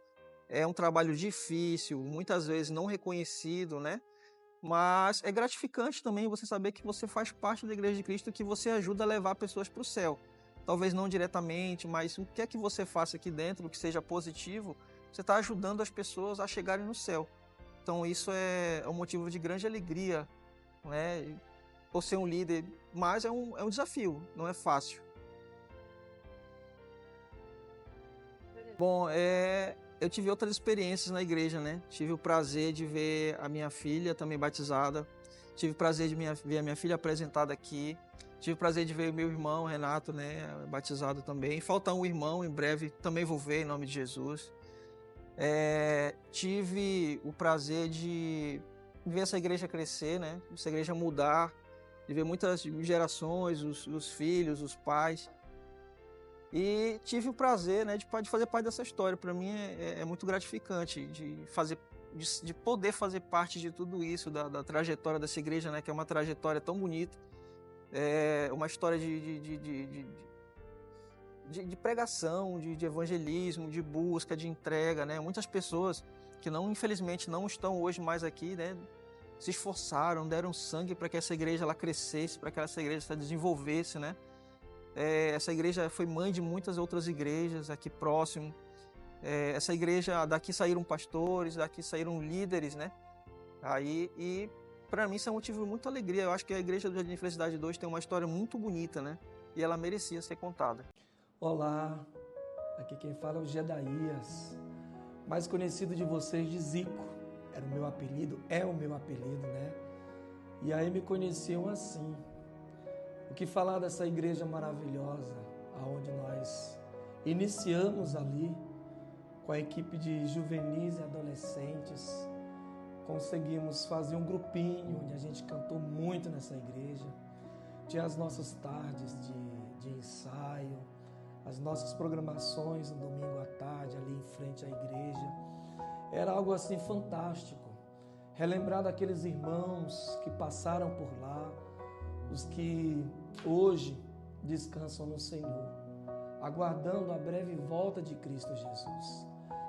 É um trabalho difícil, muitas vezes não reconhecido, né? Mas é gratificante também você saber que você faz parte da Igreja de Cristo, que você ajuda a levar pessoas para o céu. Talvez não diretamente, mas o que é que você faça aqui dentro, que seja positivo, você está ajudando as pessoas a chegarem no céu. Então isso é um motivo de grande alegria, né? Por ser um líder, mas é um desafio, não é fácil. Bom, eu tive outras experiências na igreja, né? Tive o prazer de ver a minha filha também batizada. Tive o prazer de ver a minha filha apresentada aqui. Tive o prazer de ver o meu irmão, Renato, né? Batizado também. Falta um irmão, em breve também vou ver, em nome de Jesus. Tive o prazer de ver essa igreja crescer, né? Essa igreja mudar. De ver muitas gerações, os filhos, os pais. E tive o prazer, né, de fazer parte dessa história. Para mim é muito gratificante de poder fazer parte de tudo isso, da trajetória dessa igreja, né, que é uma trajetória tão bonita. É uma história de pregação, de evangelismo, de busca, de entrega, né? Muitas pessoas que infelizmente não estão hoje mais aqui, né, se esforçaram, deram sangue para que essa igreja ela crescesse, para que essa igreja se desenvolvesse, né? Essa igreja foi mãe de muitas outras igrejas aqui próximo. Essa igreja, daqui saíram pastores, daqui saíram líderes, né? E para mim isso é um motivo de muita alegria. Eu acho que a igreja do Jardim de Felicidade 2 tem uma história muito bonita, né? E ela merecia ser contada. Olá, aqui quem fala é o Gedaías, mais conhecido de vocês de Zico. Era o meu apelido, é o meu apelido, né? E aí me conheciam assim. O que falar dessa igreja maravilhosa, aonde nós iniciamos ali com a equipe de juvenis e adolescentes, conseguimos fazer um grupinho onde a gente cantou muito nessa igreja, tinha as nossas tardes de ensaio, as nossas programações no domingo à tarde ali em frente à igreja, era algo assim fantástico, relembrar daqueles irmãos que passaram por lá, os que hoje descansam no Senhor, aguardando a breve volta de Cristo Jesus.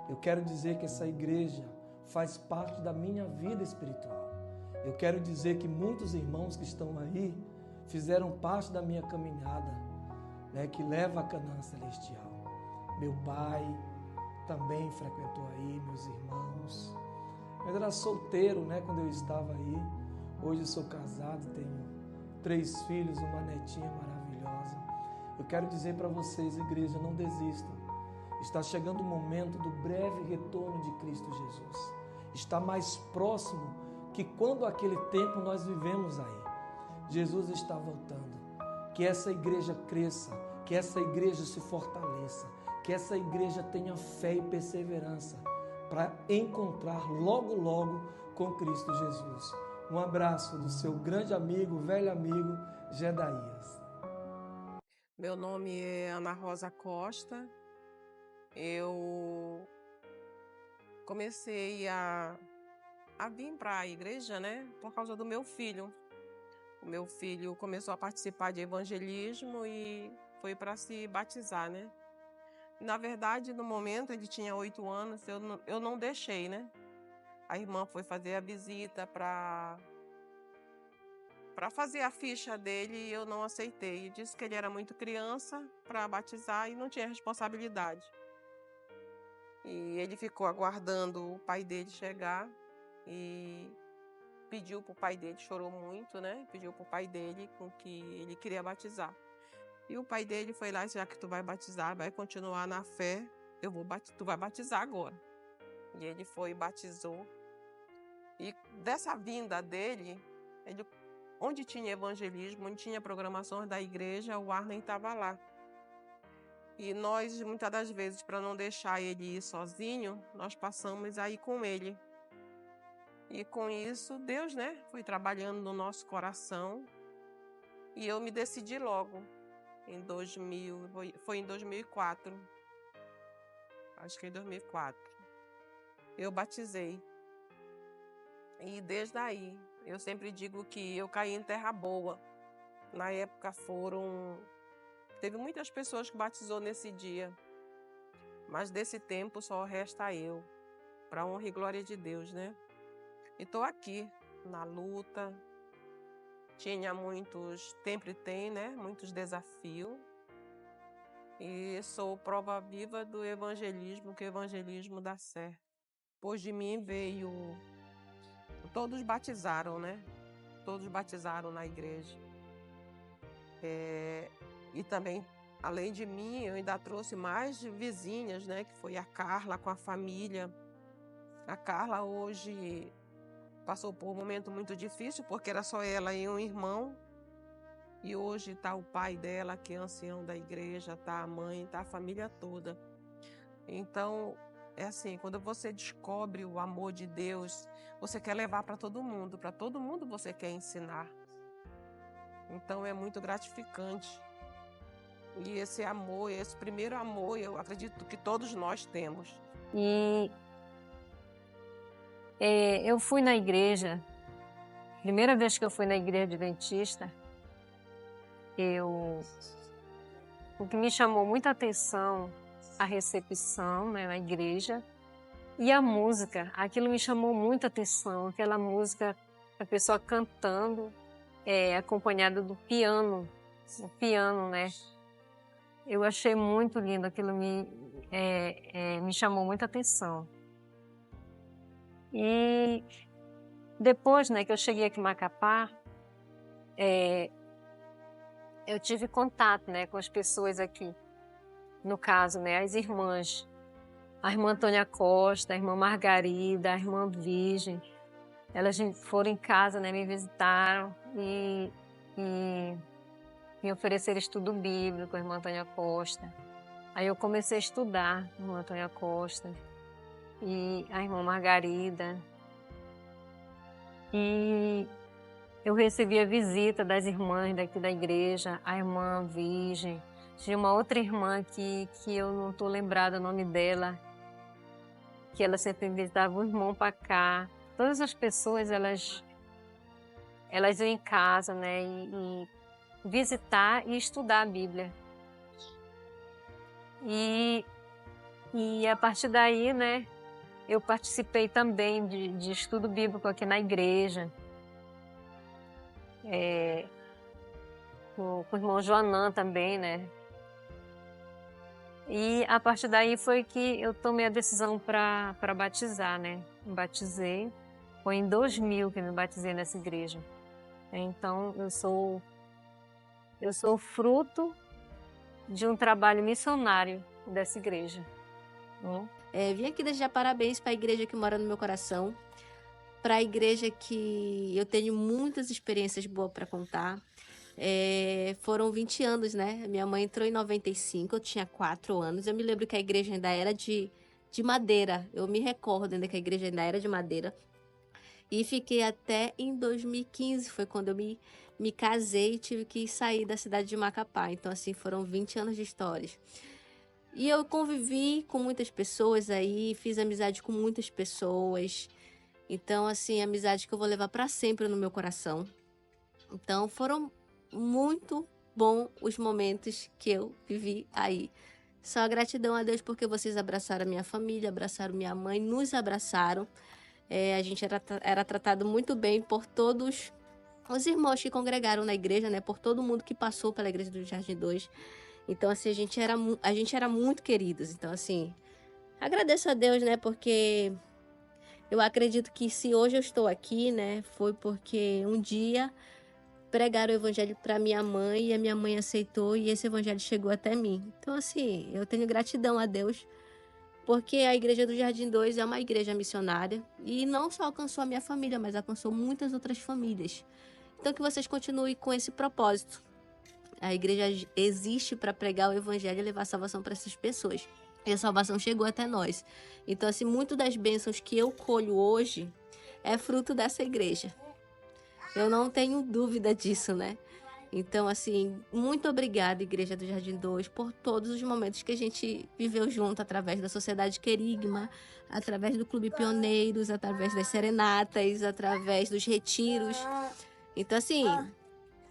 Eu quero dizer que essa igreja faz parte da minha vida espiritual. Eu quero dizer que muitos irmãos que estão aí fizeram parte da minha caminhada, né, que leva a Canaã Celestial. Meu pai também frequentou aí, meus irmãos. Eu era solteiro, né, quando eu estava aí. Hoje eu sou casado, tenho 3 filhos, uma netinha maravilhosa. Eu quero dizer para vocês, igreja, não desistam. Está chegando o momento do breve retorno de Cristo Jesus. Está mais próximo que quando aquele tempo nós vivemos aí. Jesus está voltando. Que essa igreja cresça, que essa igreja se fortaleça, que essa igreja tenha fé e perseverança para encontrar logo, logo com Cristo Jesus. Um abraço do seu grande amigo, velho amigo, Gedaías. Meu nome é Ana Rosa Costa. Eu comecei a vir para a igreja, né, por causa do meu filho. O meu filho começou a participar de evangelismo e foi para se batizar, né? Na verdade, no momento, ele tinha 8 anos, eu não deixei, né? A irmã foi fazer a visita para fazer a ficha dele e eu não aceitei. Disse que ele era muito criança para batizar e não tinha responsabilidade. E ele ficou aguardando o pai dele chegar e pediu para o pai dele, chorou muito, né? Pediu para o pai dele com que ele queria batizar. E o pai dele foi lá e disse, já que tu vai batizar, vai continuar na fé, tu vai batizar agora. E ele foi e batizou. E dessa vinda dele, onde tinha evangelismo, onde tinha programações da igreja, o Arlen estava lá. E nós, muitas das vezes, para não deixar ele ir sozinho, nós passamos a ir com ele. E com isso, Deus, né, foi trabalhando no nosso coração. E eu me decidi logo, foi em 2004. Acho que em 2004. Eu batizei. E desde aí, eu sempre digo que eu caí em terra boa. Na época teve muitas pessoas que batizou nesse dia. Mas desse tempo só resta eu. Para honra e glória de Deus, né? E estou aqui, na luta. Sempre tem, né? Muitos desafios. E sou prova viva do evangelismo, que o evangelismo dá certo. Depois de mim todos batizaram, né? Todos batizaram na igreja. E também, além de mim, eu ainda trouxe mais vizinhas, né? Que foi a Carla com a família. A Carla hoje passou por um momento muito difícil, porque era só ela e um irmão. E hoje está o pai dela, que é ancião da igreja, está a mãe, está a família toda. Então, é assim, quando você descobre o amor de Deus, você quer levar para todo mundo você quer ensinar. Então, é muito gratificante. E esse amor, esse primeiro amor, eu acredito que todos nós temos. E eu fui na igreja, primeira vez que eu fui na igreja adventista, o que me chamou muita atenção, a recepção, né, na igreja, e a música, aquilo me chamou muita atenção, aquela música, a pessoa cantando, acompanhada do piano, o piano, né? Eu achei muito lindo, aquilo me chamou muita atenção. E depois, né, que eu cheguei aqui em Macapá, eu tive contato, né, com as pessoas aqui. No caso, né, as irmãs. A irmã Antônia Costa, a irmã Margarida, a irmã Virgem. Elas foram em casa, né, me visitaram e me ofereceram estudo bíblico, a irmã Antônia Costa. Aí eu comecei a estudar, a irmã Antônia Costa e a irmã Margarida. E eu recebi a visita das irmãs daqui da igreja, a irmã Virgem. Tinha uma outra irmã aqui, que eu não estou lembrada o nome dela, que ela sempre me visitava, um irmão para cá. Todas as pessoas, elas iam em casa, né, e visitar e estudar a Bíblia. E a partir daí, né, eu participei também de estudo bíblico aqui na igreja. Com o irmão Joanã também, né? E a partir daí foi que eu tomei a decisão para batizar, né? Me batizei. Foi em 2000 que eu me batizei nessa igreja. Então, eu sou fruto de um trabalho missionário dessa igreja. Vim aqui desejar parabéns para a igreja que mora no meu coração, para a igreja que eu tenho muitas experiências boas para contar. Foram 20 anos, né? Minha mãe entrou em 95, eu tinha 4 anos. Eu me lembro que a igreja ainda era de madeira. Eu me recordo ainda que a igreja ainda era de madeira. E fiquei até em 2015, foi quando eu me casei e tive que sair da cidade de Macapá. Então, assim, foram 20 anos de histórias. E eu convivi com muitas pessoas aí, fiz amizade com muitas pessoas. Então, assim, amizade que eu vou levar para sempre no meu coração. Então, foram muito bons os momentos que eu vivi aí. Só gratidão a Deus porque vocês abraçaram a minha família, abraçaram minha mãe, nos abraçaram. A gente era tratado muito bem por todos os irmãos que congregaram na igreja, né? Por todo mundo que passou pela igreja do Jardim 2. Então, assim, a gente era muito queridos. Então, assim, agradeço a Deus, né? Porque eu acredito que se hoje eu estou aqui, né? Foi porque um dia pregaram o evangelho para minha mãe e a minha mãe aceitou e esse evangelho chegou até mim. Então, assim, eu tenho gratidão a Deus porque a igreja do Jardim 2 é uma igreja missionária e não só alcançou a minha família, mas alcançou muitas outras famílias. Então, que vocês continuem com esse propósito. A igreja existe para pregar o evangelho e levar salvação para essas pessoas. E a salvação chegou até nós. Então, assim, muito das bênçãos que eu colho hoje é fruto dessa igreja. Eu não tenho dúvida disso, né? Então, assim, muito obrigada, Igreja do Jardim 2, por todos os momentos que a gente viveu junto, através da Sociedade Querigma, através do Clube Pioneiros, através das serenatas, através dos retiros. Então, assim,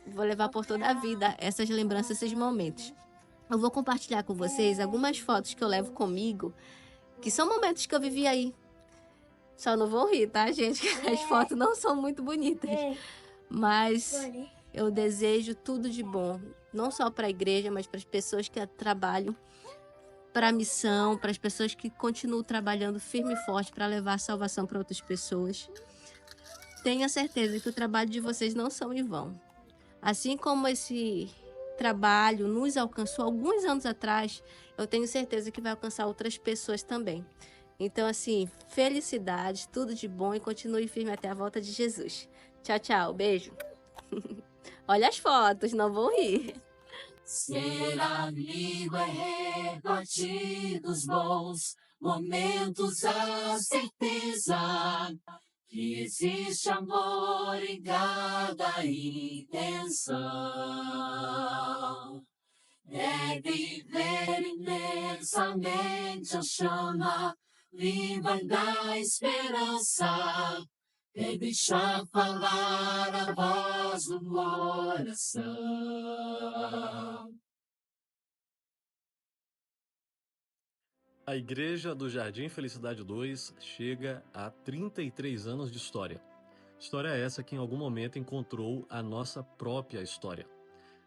vou levar por toda a vida essas lembranças, esses momentos. Eu vou compartilhar com vocês algumas fotos que eu levo comigo, que são momentos que eu vivi aí. Só não vão rir, tá, gente? Que as fotos não são muito bonitas. Mas eu desejo tudo de bom, não só para a igreja, mas para as pessoas que trabalham para a missão, para as pessoas que continuam trabalhando firme e forte para levar a salvação para outras pessoas. Tenha certeza que o trabalho de vocês não são em vão. Assim como esse trabalho nos alcançou alguns anos atrás, eu tenho certeza que vai alcançar outras pessoas também. Então, assim, felicidades, tudo de bom e continue firme até a volta de Jesus. Tchau, tchau. Beijo. Olha as fotos, não vão rir. Ser amigo é repartir dos bons momentos, a certeza que existe amor em cada intenção. É viver imensamente a chama viva da esperança. É deixar falar a voz do coração. A Igreja do Jardim Felicidade 2 chega a 33 anos de história. História essa que em algum momento encontrou a nossa própria história.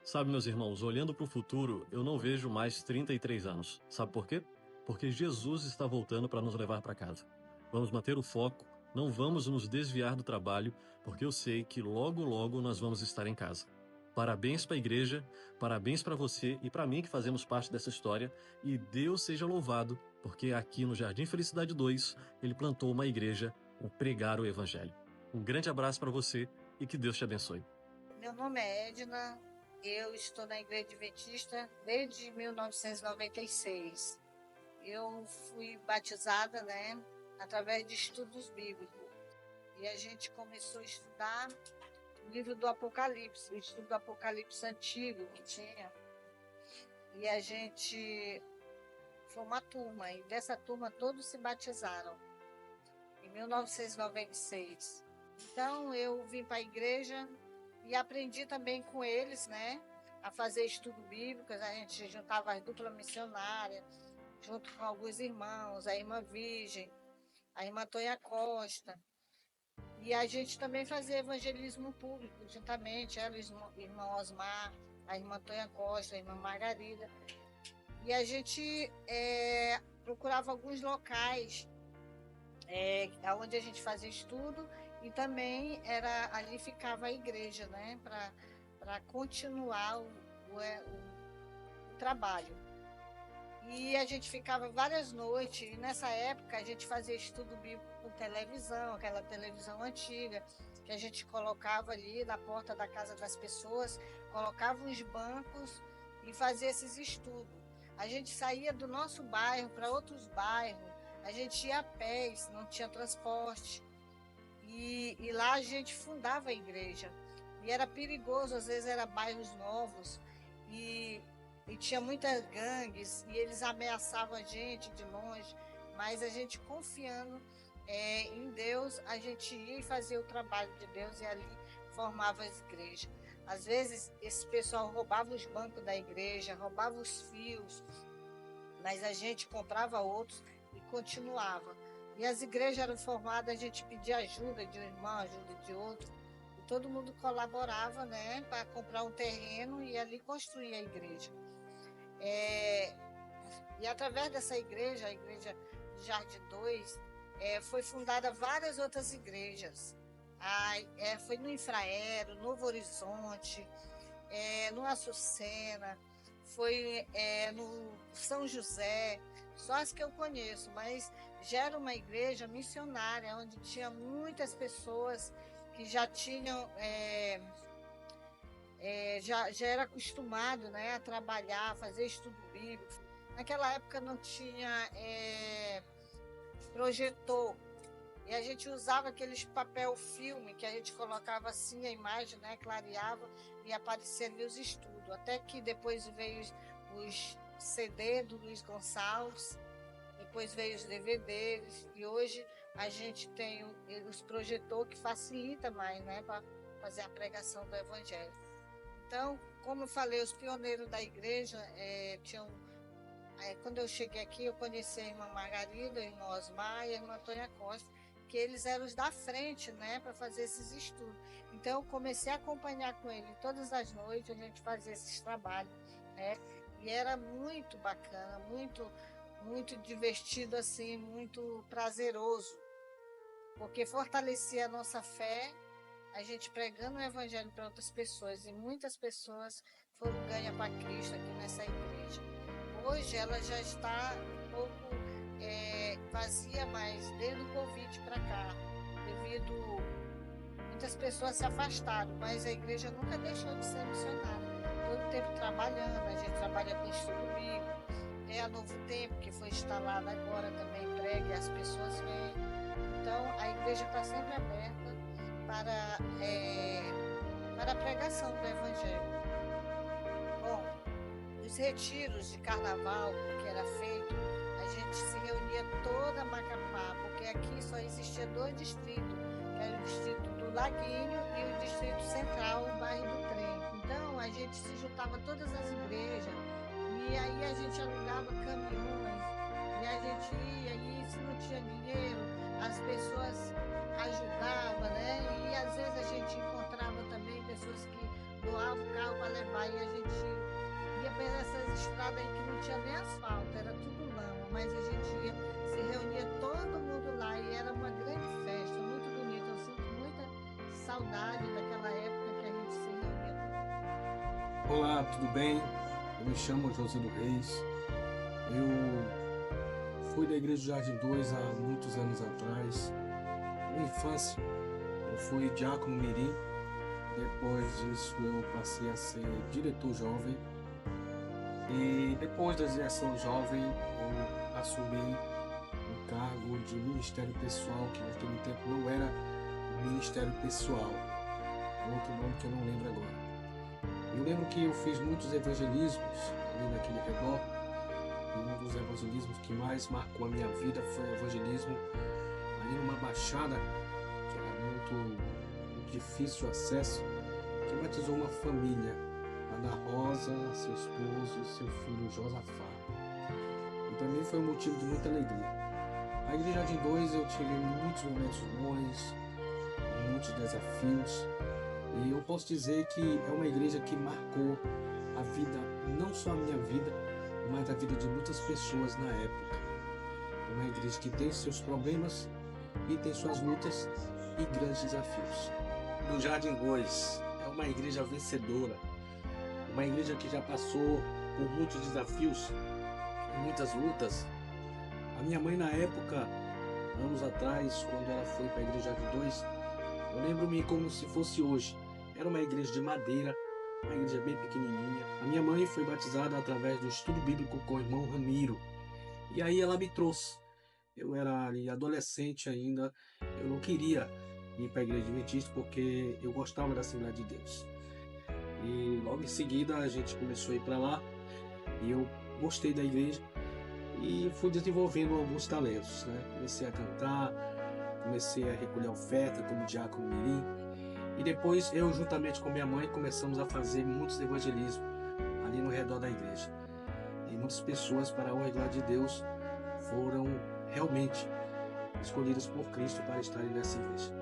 Sabe, meus irmãos, olhando para o futuro, eu não vejo mais 33 anos. Sabe por quê? Porque Jesus está voltando para nos levar para casa. Vamos manter o foco, não vamos nos desviar do trabalho, porque eu sei que logo, logo nós vamos estar em casa. Parabéns para a igreja, parabéns para você e para mim que fazemos parte dessa história, e Deus seja louvado, porque aqui no Jardim Felicidade 2, Ele plantou uma igreja, o pregar o Evangelho. Um grande abraço para você e que Deus te abençoe. Meu nome é Edna, eu estou na Igreja Adventista desde 1996. Eu fui batizada, né, através de estudos bíblicos. E a gente começou a estudar o livro do Apocalipse, o estudo do Apocalipse antigo que tinha. E a gente foi uma turma, e dessa turma todos se batizaram, em 1996. Então eu vim para a igreja e aprendi também com eles, né, a fazer estudo bíblico. A gente juntava as duplas missionárias, junto com alguns irmãos, a irmã Virgem, a irmã Tonha Costa. E a gente também fazia evangelismo público, juntamente, ela, o irmão Osmar, a irmã Tonha Costa, a irmã Margarida. E a gente procurava alguns locais onde a gente fazia estudo, e também ali ficava a igreja, né, para continuar o trabalho. E a gente ficava várias noites, e nessa época a gente fazia estudo bíblico com televisão, aquela televisão antiga, que a gente colocava ali na porta da casa das pessoas, colocava uns bancos e fazia esses estudos. A gente saía do nosso bairro para outros bairros, a gente ia a pé, não tinha transporte. E lá a gente fundava a igreja. E era perigoso, às vezes era bairros novos, e tinha muitas gangues, e eles ameaçavam a gente de longe, mas a gente confiando em Deus, a gente ia e fazia o trabalho de Deus e ali formava as igrejas. Às vezes esse pessoal roubava os bancos da igreja, roubava os fios, mas a gente comprava outros e continuava. E as igrejas eram formadas, a gente pedia ajuda de um irmão, ajuda de outro, e todo mundo colaborava, né, para comprar um terreno e ali construir a igreja. E através dessa igreja, a igreja Jardim 2, foi fundada várias outras igrejas. Foi no Infraero, Novo Horizonte, no Açucena, foi no São José, só as que eu conheço, mas já era uma igreja missionária, onde tinha muitas pessoas que já tinham, já era acostumado, né, a trabalhar, a fazer estudo bíblico. Naquela época não tinha projetor, e a gente usava aqueles papel filme que a gente colocava assim a imagem, né, clareava e aparecia ali os estudos. Até que depois veio os CD do Luiz Gonçalves, depois veio os DVDs, e hoje a gente tem os projetores que facilita mais, né, para fazer a pregação do Evangelho. Então, como eu falei, os pioneiros da igreja tinham. Quando eu cheguei aqui, eu conheci a irmã Margarida, o irmão Osmar e a irmã Antônia Costa, que eles eram os da frente, né, para fazer esses estudos. Então, eu comecei a acompanhar com ele todas as noites, a gente fazia esses trabalhos, né, e era muito bacana, muito, muito divertido, assim, muito prazeroso, porque fortalecia a nossa fé, a gente pregando o Evangelho para outras pessoas, e muitas pessoas foram ganhas para Cristo aqui nessa igreja. Hoje ela já está um pouco vazia, mas desde o Covid para cá, devido muitas pessoas se afastaram, mas a igreja nunca deixou de ser missionária. Todo o tempo trabalhando, a gente trabalha com estudo bíblico, a Novo Tempo, que foi instalada agora, também prega e as pessoas vêm. Então a igreja está sempre aberta para a pregação do Evangelho. Bom, os retiros de carnaval que era feito, a gente se reunia toda Macapá, porque aqui só existia 2 distritos, que era o distrito do Laguinho e o distrito central, o bairro do Trem. Então a gente se juntava todas as igrejas, e aí a gente alugava caminhões, e a gente ia, e se não tinha dinheiro, as pessoas ajudavam, né? E às vezes a gente encontrava também pessoas que doavam o carro para levar, e a gente ia por essas estradas aí que não tinha nem asfalto, era tudo lama, mas a gente ia, se reunia todo mundo lá, e era uma grande festa, muito bonita. Eu sinto muita saudade daquela época que a gente se reunia. Olá, tudo bem? Eu me chamo José do Reis. Eu fui da Igreja do Jardim 2 há muitos anos atrás. Na minha infância, eu fui diácono mirim. Depois disso, eu passei a ser diretor jovem. E depois da direção jovem, eu assumi um cargo de ministério pessoal, que naquele tempo não era ministério pessoal, outro nome que eu não lembro agora. Eu lembro que eu fiz muitos evangelismos ali naquele redor, e um dos evangelismos que mais marcou a minha vida foi o evangelismo ali numa baixada, que era muito difícil acesso, que batizou uma família, Ana Rosa, seu esposo e seu filho Josafá. E para mim foi um motivo de muita alegria. A Igreja Jardim 2 eu tive muitos momentos bons, muitos desafios, e eu posso dizer que é uma igreja que marcou a vida, não só a minha vida, mas a vida de muitas pessoas na época. É uma igreja que tem seus problemas e tem suas lutas e grandes desafios. No Jardim 2 é uma igreja vencedora, uma igreja que já passou por muitos desafios, muitas lutas. A minha mãe, na época, anos atrás, quando ela foi para a igreja de 2, eu lembro-me como se fosse hoje. Era uma igreja de madeira, uma igreja bem pequenininha. A minha mãe foi batizada através do estudo bíblico com o irmão Ramiro. E aí ela me trouxe. Eu era ali adolescente ainda, eu não queria ir para a igreja adventista porque eu gostava da Assembleia de Deus. E logo em seguida a gente começou a ir para lá e eu gostei da igreja e fui desenvolvendo alguns talentos, né? Comecei a cantar, comecei a recolher oferta como diácono mirim e depois eu juntamente com minha mãe começamos a fazer muitos evangelismos ali no redor da igreja. E muitas pessoas, para a honra e glória de Deus, foram realmente escolhidas por Cristo para estarem nessa igreja.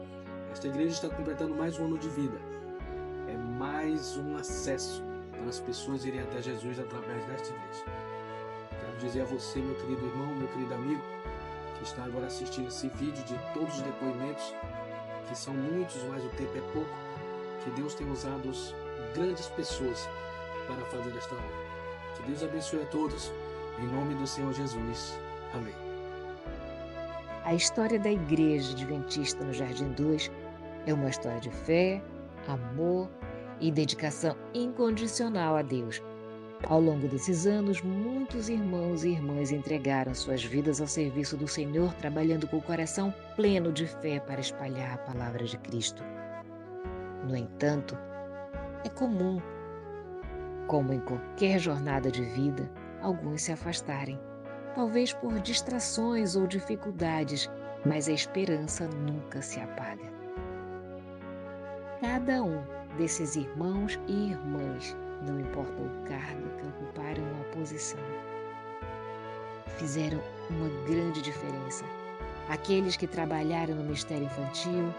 Esta igreja está completando mais um ano de vida. É mais um acesso para as pessoas irem até Jesus através desta igreja. Quero dizer a você, meu querido irmão, meu querido amigo, que está agora assistindo esse vídeo, de todos os depoimentos, que são muitos, mas o tempo é pouco, que Deus tem usado grandes pessoas para fazer esta obra. Que Deus abençoe a todos, em nome do Senhor Jesus. Amém. A história da Igreja Adventista no Jardim 2 é uma história de fé, amor e dedicação incondicional a Deus. Ao longo desses anos, muitos irmãos e irmãs entregaram suas vidas ao serviço do Senhor, trabalhando com o coração pleno de fé para espalhar a palavra de Cristo. No entanto, é comum, como em qualquer jornada de vida, alguns se afastarem, talvez por distrações ou dificuldades, mas a esperança nunca se apaga. Cada um desses irmãos e irmãs, não importa o cargo que ocuparam ou a posição, fizeram uma grande diferença. Aqueles que trabalharam no ministério infantil,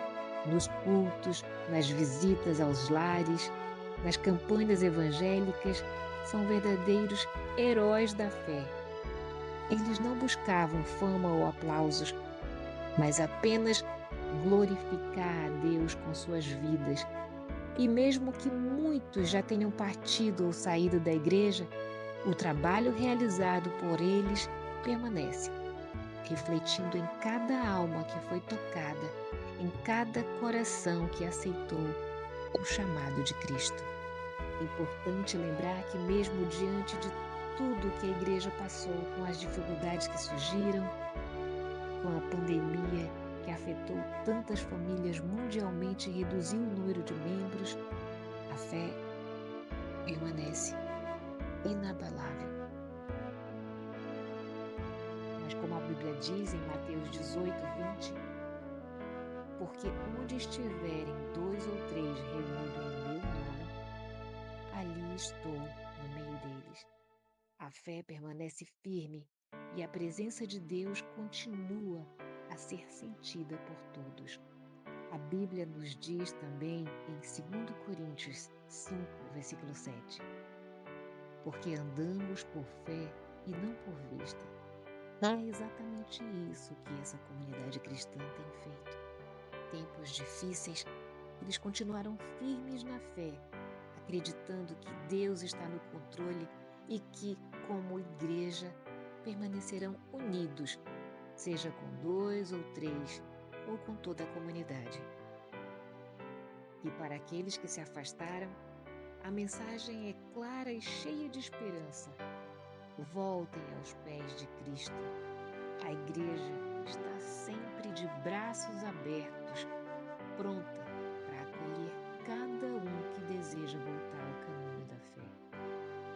nos cultos, nas visitas aos lares, nas campanhas evangélicas, são verdadeiros heróis da fé. Eles não buscavam fama ou aplausos, mas apenas glorificar a Deus com suas vidas. E mesmo que muitos já tenham partido ou saído da igreja, o trabalho realizado por eles permanece, refletindo em cada alma que foi tocada, em cada coração que aceitou o chamado de Cristo. É importante lembrar que mesmo diante de tudo que a igreja passou, com as dificuldades que surgiram, com a pandemia que afetou tantas famílias mundialmente e reduziu o número de membros, a fé permanece inabalável. Mas como a Bíblia diz em Mateus 18:20, porque onde estiverem 2 ou 3 reunidos em meu nome, ali estou no meio deles. A fé permanece firme e a presença de Deus continua a ser sentida por todos. A Bíblia nos diz também em 2 Coríntios 5, versículo 7, porque andamos por fé e não por vista. É exatamente isso que essa comunidade cristã tem feito. Tempos difíceis, eles continuaram firmes na fé, acreditando que Deus está no controle e que, como igreja, permanecerão unidos, seja com 2 ou 3, ou com toda a comunidade. E para aqueles que se afastaram, a mensagem é clara e cheia de esperança. Voltem aos pés de Cristo. A igreja está sempre de braços abertos, pronta para acolher cada um que deseja voltar ao caminho da fé.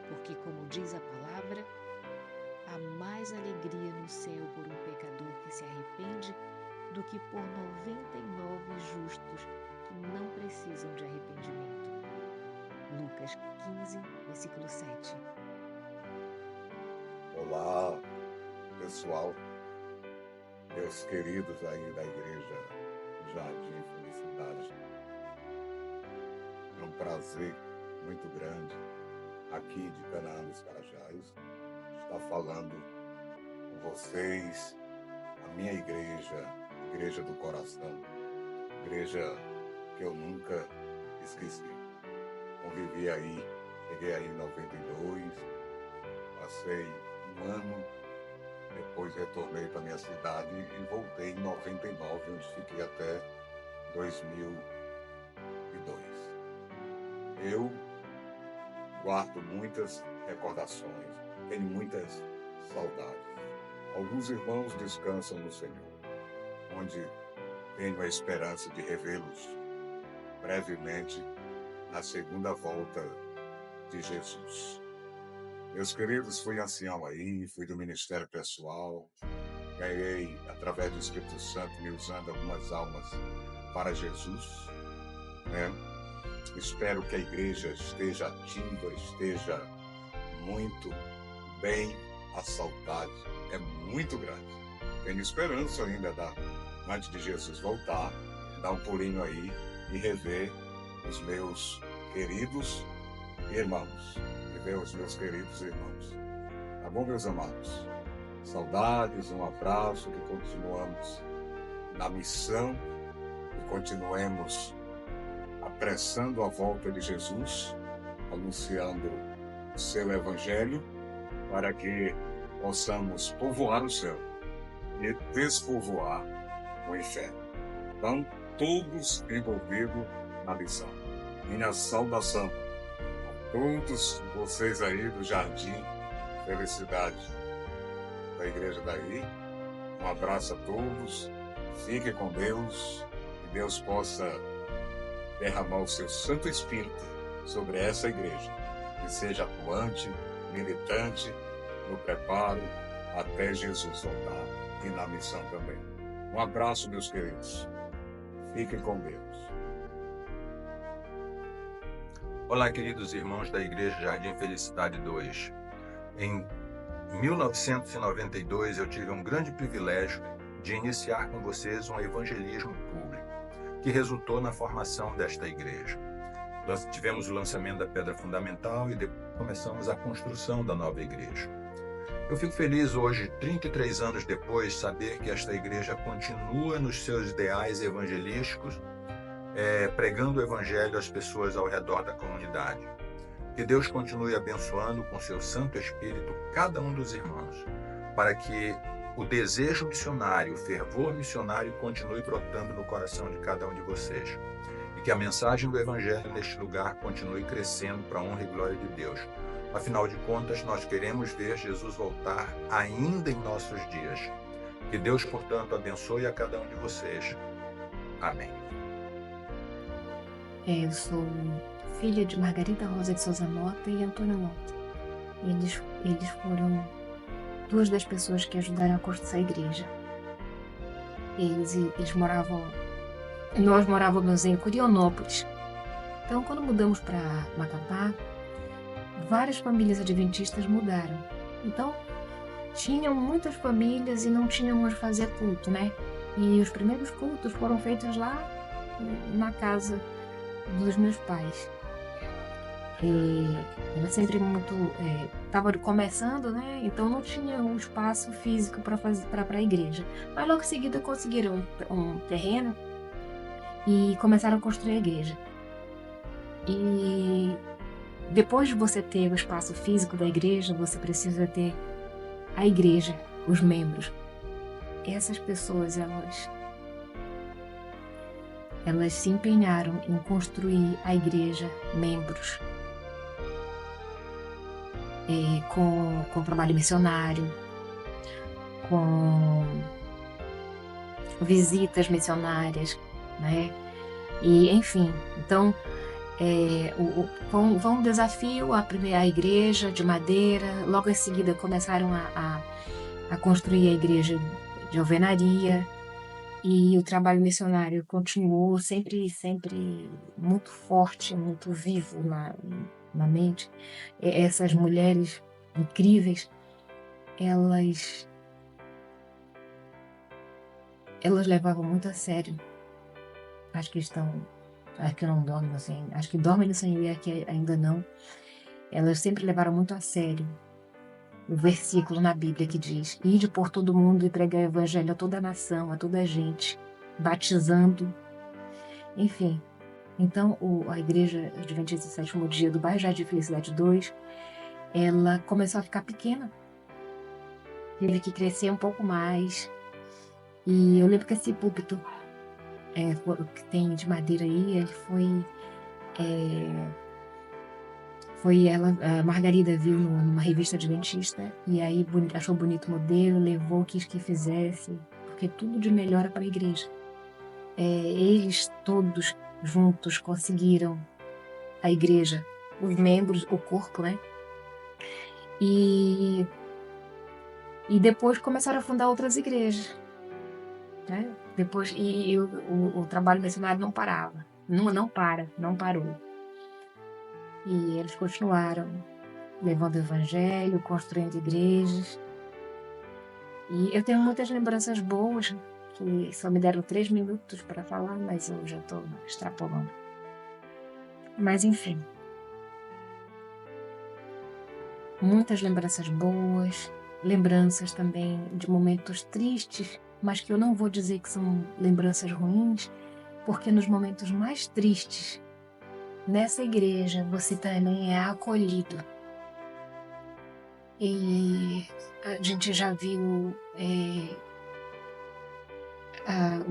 Porque, como diz a palavra, há mais alegria no céu por um pecador que se arrepende do que por 99 justos que não precisam de arrependimento. Lucas 15, versículo 7. Olá, pessoal, meus queridos aí da Igreja Jardim Felicidade. É um prazer muito grande aqui de Canaã dos Carajás estar falando com vocês, a minha igreja, Igreja do Coração, igreja que eu nunca esqueci. Convivi aí, cheguei aí em 92, passei um ano, depois retornei para minha cidade e voltei em 99, onde fiquei até 2002. Eu guardo muitas recordações, tenho muitas saudades. Alguns irmãos descansam no Senhor, onde tenho a esperança de revê-los brevemente na segunda volta de Jesus. Meus queridos, fui ancião aí, fui do ministério pessoal, ganhei, através do Espírito Santo, me usando algumas almas para Jesus, né? Espero que a igreja esteja ativa, esteja muito bem. A saudade é muito grande. Tenho esperança ainda, antes de Jesus voltar, dar um pulinho aí e rever os meus queridos irmãos. Rever os meus queridos irmãos. Tá bom, meus amados? Saudades, um abraço, que continuamos na missão e continuemos apressando a volta de Jesus, anunciando o seu evangelho, para que possamos povoar o céu e despovoar o inferno. Então, todos envolvidos na missão. Minha saudação a todos vocês aí do Jardim Felicidade da Igreja daí. Um abraço a todos. Fiquem com Deus. Que Deus possa derramar o seu Santo Espírito sobre essa igreja, que seja atuante, militante, no preparo até Jesus voltar e na missão também. Um abraço, meus queridos. Fiquem com Deus. Olá, queridos irmãos da Igreja Jardim Felicidade 2. Em 1992, eu tive um grande privilégio de iniciar com vocês um evangelismo público, que resultou na formação desta igreja. Nós tivemos o lançamento da pedra fundamental e depois começamos a construção da nova igreja. Eu fico feliz hoje, 33 anos depois, saber que esta igreja continua nos seus ideais evangelísticos, pregando o evangelho às pessoas ao redor da comunidade. Que Deus continue abençoando com seu Santo Espírito cada um dos irmãos, para que o desejo missionário, o fervor missionário continue brotando no coração de cada um de vocês. E que a mensagem do Evangelho neste lugar continue crescendo para a honra e glória de Deus. Afinal de contas, nós queremos ver Jesus voltar ainda em nossos dias. Que Deus, portanto, abençoe a cada um de vocês. Amém. Eu sou filha de Margarida Rosa de Souza Mota e Antônio Mota. Eles foram duas das pessoas que ajudaram a construir a igreja. Nós morávamos em Curionópolis. Então, quando mudamos para Macapá, várias famílias adventistas mudaram. Então, tinham muitas famílias e não tinham onde fazer culto, né? E os primeiros cultos foram feitos lá na casa dos meus pais. Era sempre muito... Estava começando, né? Então não tinha um espaço físico para a igreja. Mas logo em seguida conseguiram um terreno e começaram a construir a igreja. E depois de você ter o espaço físico da igreja, você precisa ter a igreja, os membros. Essas pessoas, elas se empenharam em construir a igreja, membros, com trabalho missionário, com visitas missionárias, né? E, enfim, então, foi um desafio a igreja de madeira. Logo em seguida começaram a construir a igreja de alvenaria, e o trabalho missionário continuou sempre muito forte, muito vivo na mente. Essas mulheres incríveis, elas levavam muito a sério. Acho que não dormem assim, acho que dormem no Senhor e aqui ainda não. Elas sempre levaram muito a sério o versículo na Bíblia que diz: ide por todo mundo e pregar o evangelho a toda a nação, a toda a gente, batizando. Enfim, então a Igreja Adventista do Sétimo Dia do bairro Jardim Felicidade 2, ela começou a ficar pequena. teve que crescer um pouco mais. E eu lembro que esse púlpito que tem de madeira aí, ele a Margarida viu numa revista adventista, e aí achou bonito o modelo, levou, quis que fizesse, porque tudo de melhor é para a igreja. Eles todos juntos conseguiram a igreja, os membros, o corpo, né? E depois começaram a fundar outras igrejas, né? Depois, o trabalho missionário não parava, não parou. E eles continuaram levando o evangelho, construindo igrejas. E eu tenho muitas lembranças boas, que só me deram 3 minutos para falar, mas eu já estou extrapolando. Mas enfim, muitas lembranças boas, lembranças também de momentos tristes, mas que eu não vou dizer que são lembranças ruins, porque nos momentos mais tristes, nessa igreja, você também é acolhido. E a gente já viu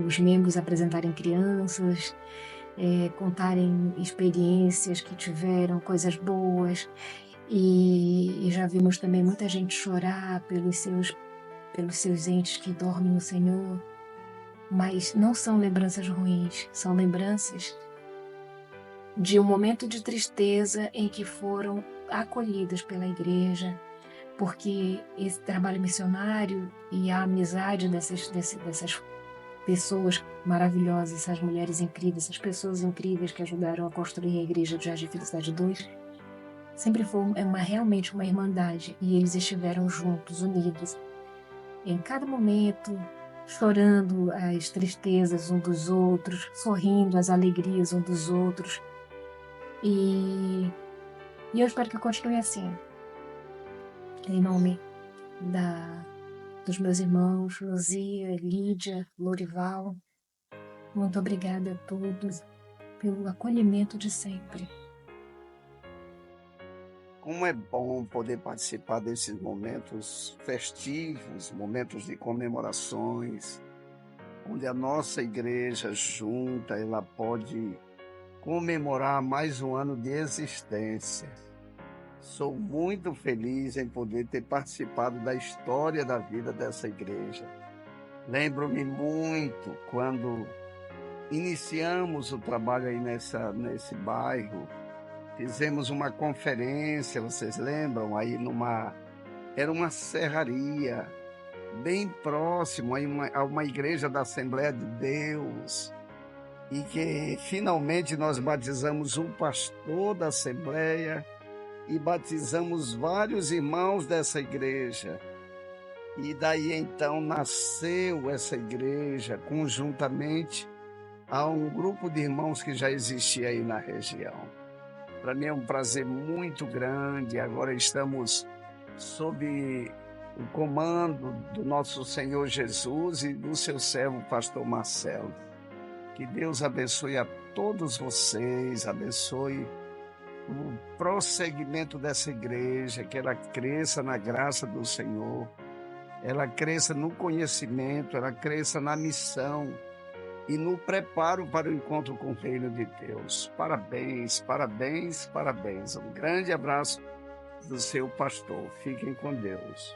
os membros apresentarem crianças, contarem experiências que tiveram, coisas boas. E já vimos também muita gente chorar pelos seus entes que dormem no Senhor. Mas não são lembranças ruins, são lembranças de um momento de tristeza em que foram acolhidas pela igreja, porque esse trabalho missionário e a amizade dessas pessoas maravilhosas, essas mulheres incríveis, essas pessoas incríveis que ajudaram a construir a igreja do Jardim Felicidade 2, sempre foi realmente uma irmandade, e eles estiveram juntos, unidos, em cada momento, chorando as tristezas um dos outros, sorrindo as alegrias um dos outros. E eu espero que continue assim. Em nome dos meus irmãos, Luzia, Lídia, Lorival, muito obrigada a todos pelo acolhimento de sempre. Como é bom poder participar desses momentos festivos, momentos de comemorações, onde a nossa igreja junta, ela pode comemorar mais um ano de existência. Sou muito feliz em poder ter participado da história da vida dessa igreja. Lembro-me muito quando iniciamos o trabalho aí nesse bairro. Fizemos uma conferência, vocês lembram? Aí era uma serraria, bem próximo a uma igreja da Assembleia de Deus. E que finalmente nós batizamos um pastor da Assembleia e batizamos vários irmãos dessa igreja. E daí então nasceu essa igreja conjuntamente a um grupo de irmãos que já existia aí na região. Para mim é um prazer muito grande. Agora estamos sob o comando do nosso Senhor Jesus e do seu servo pastor Marcelo. Que Deus abençoe a todos vocês, abençoe o prosseguimento dessa igreja, que ela cresça na graça do Senhor, ela cresça no conhecimento, ela cresça na missão e no preparo para o encontro com o reino de Deus. Parabéns, parabéns, parabéns. Um grande abraço do seu pastor. Fiquem com Deus.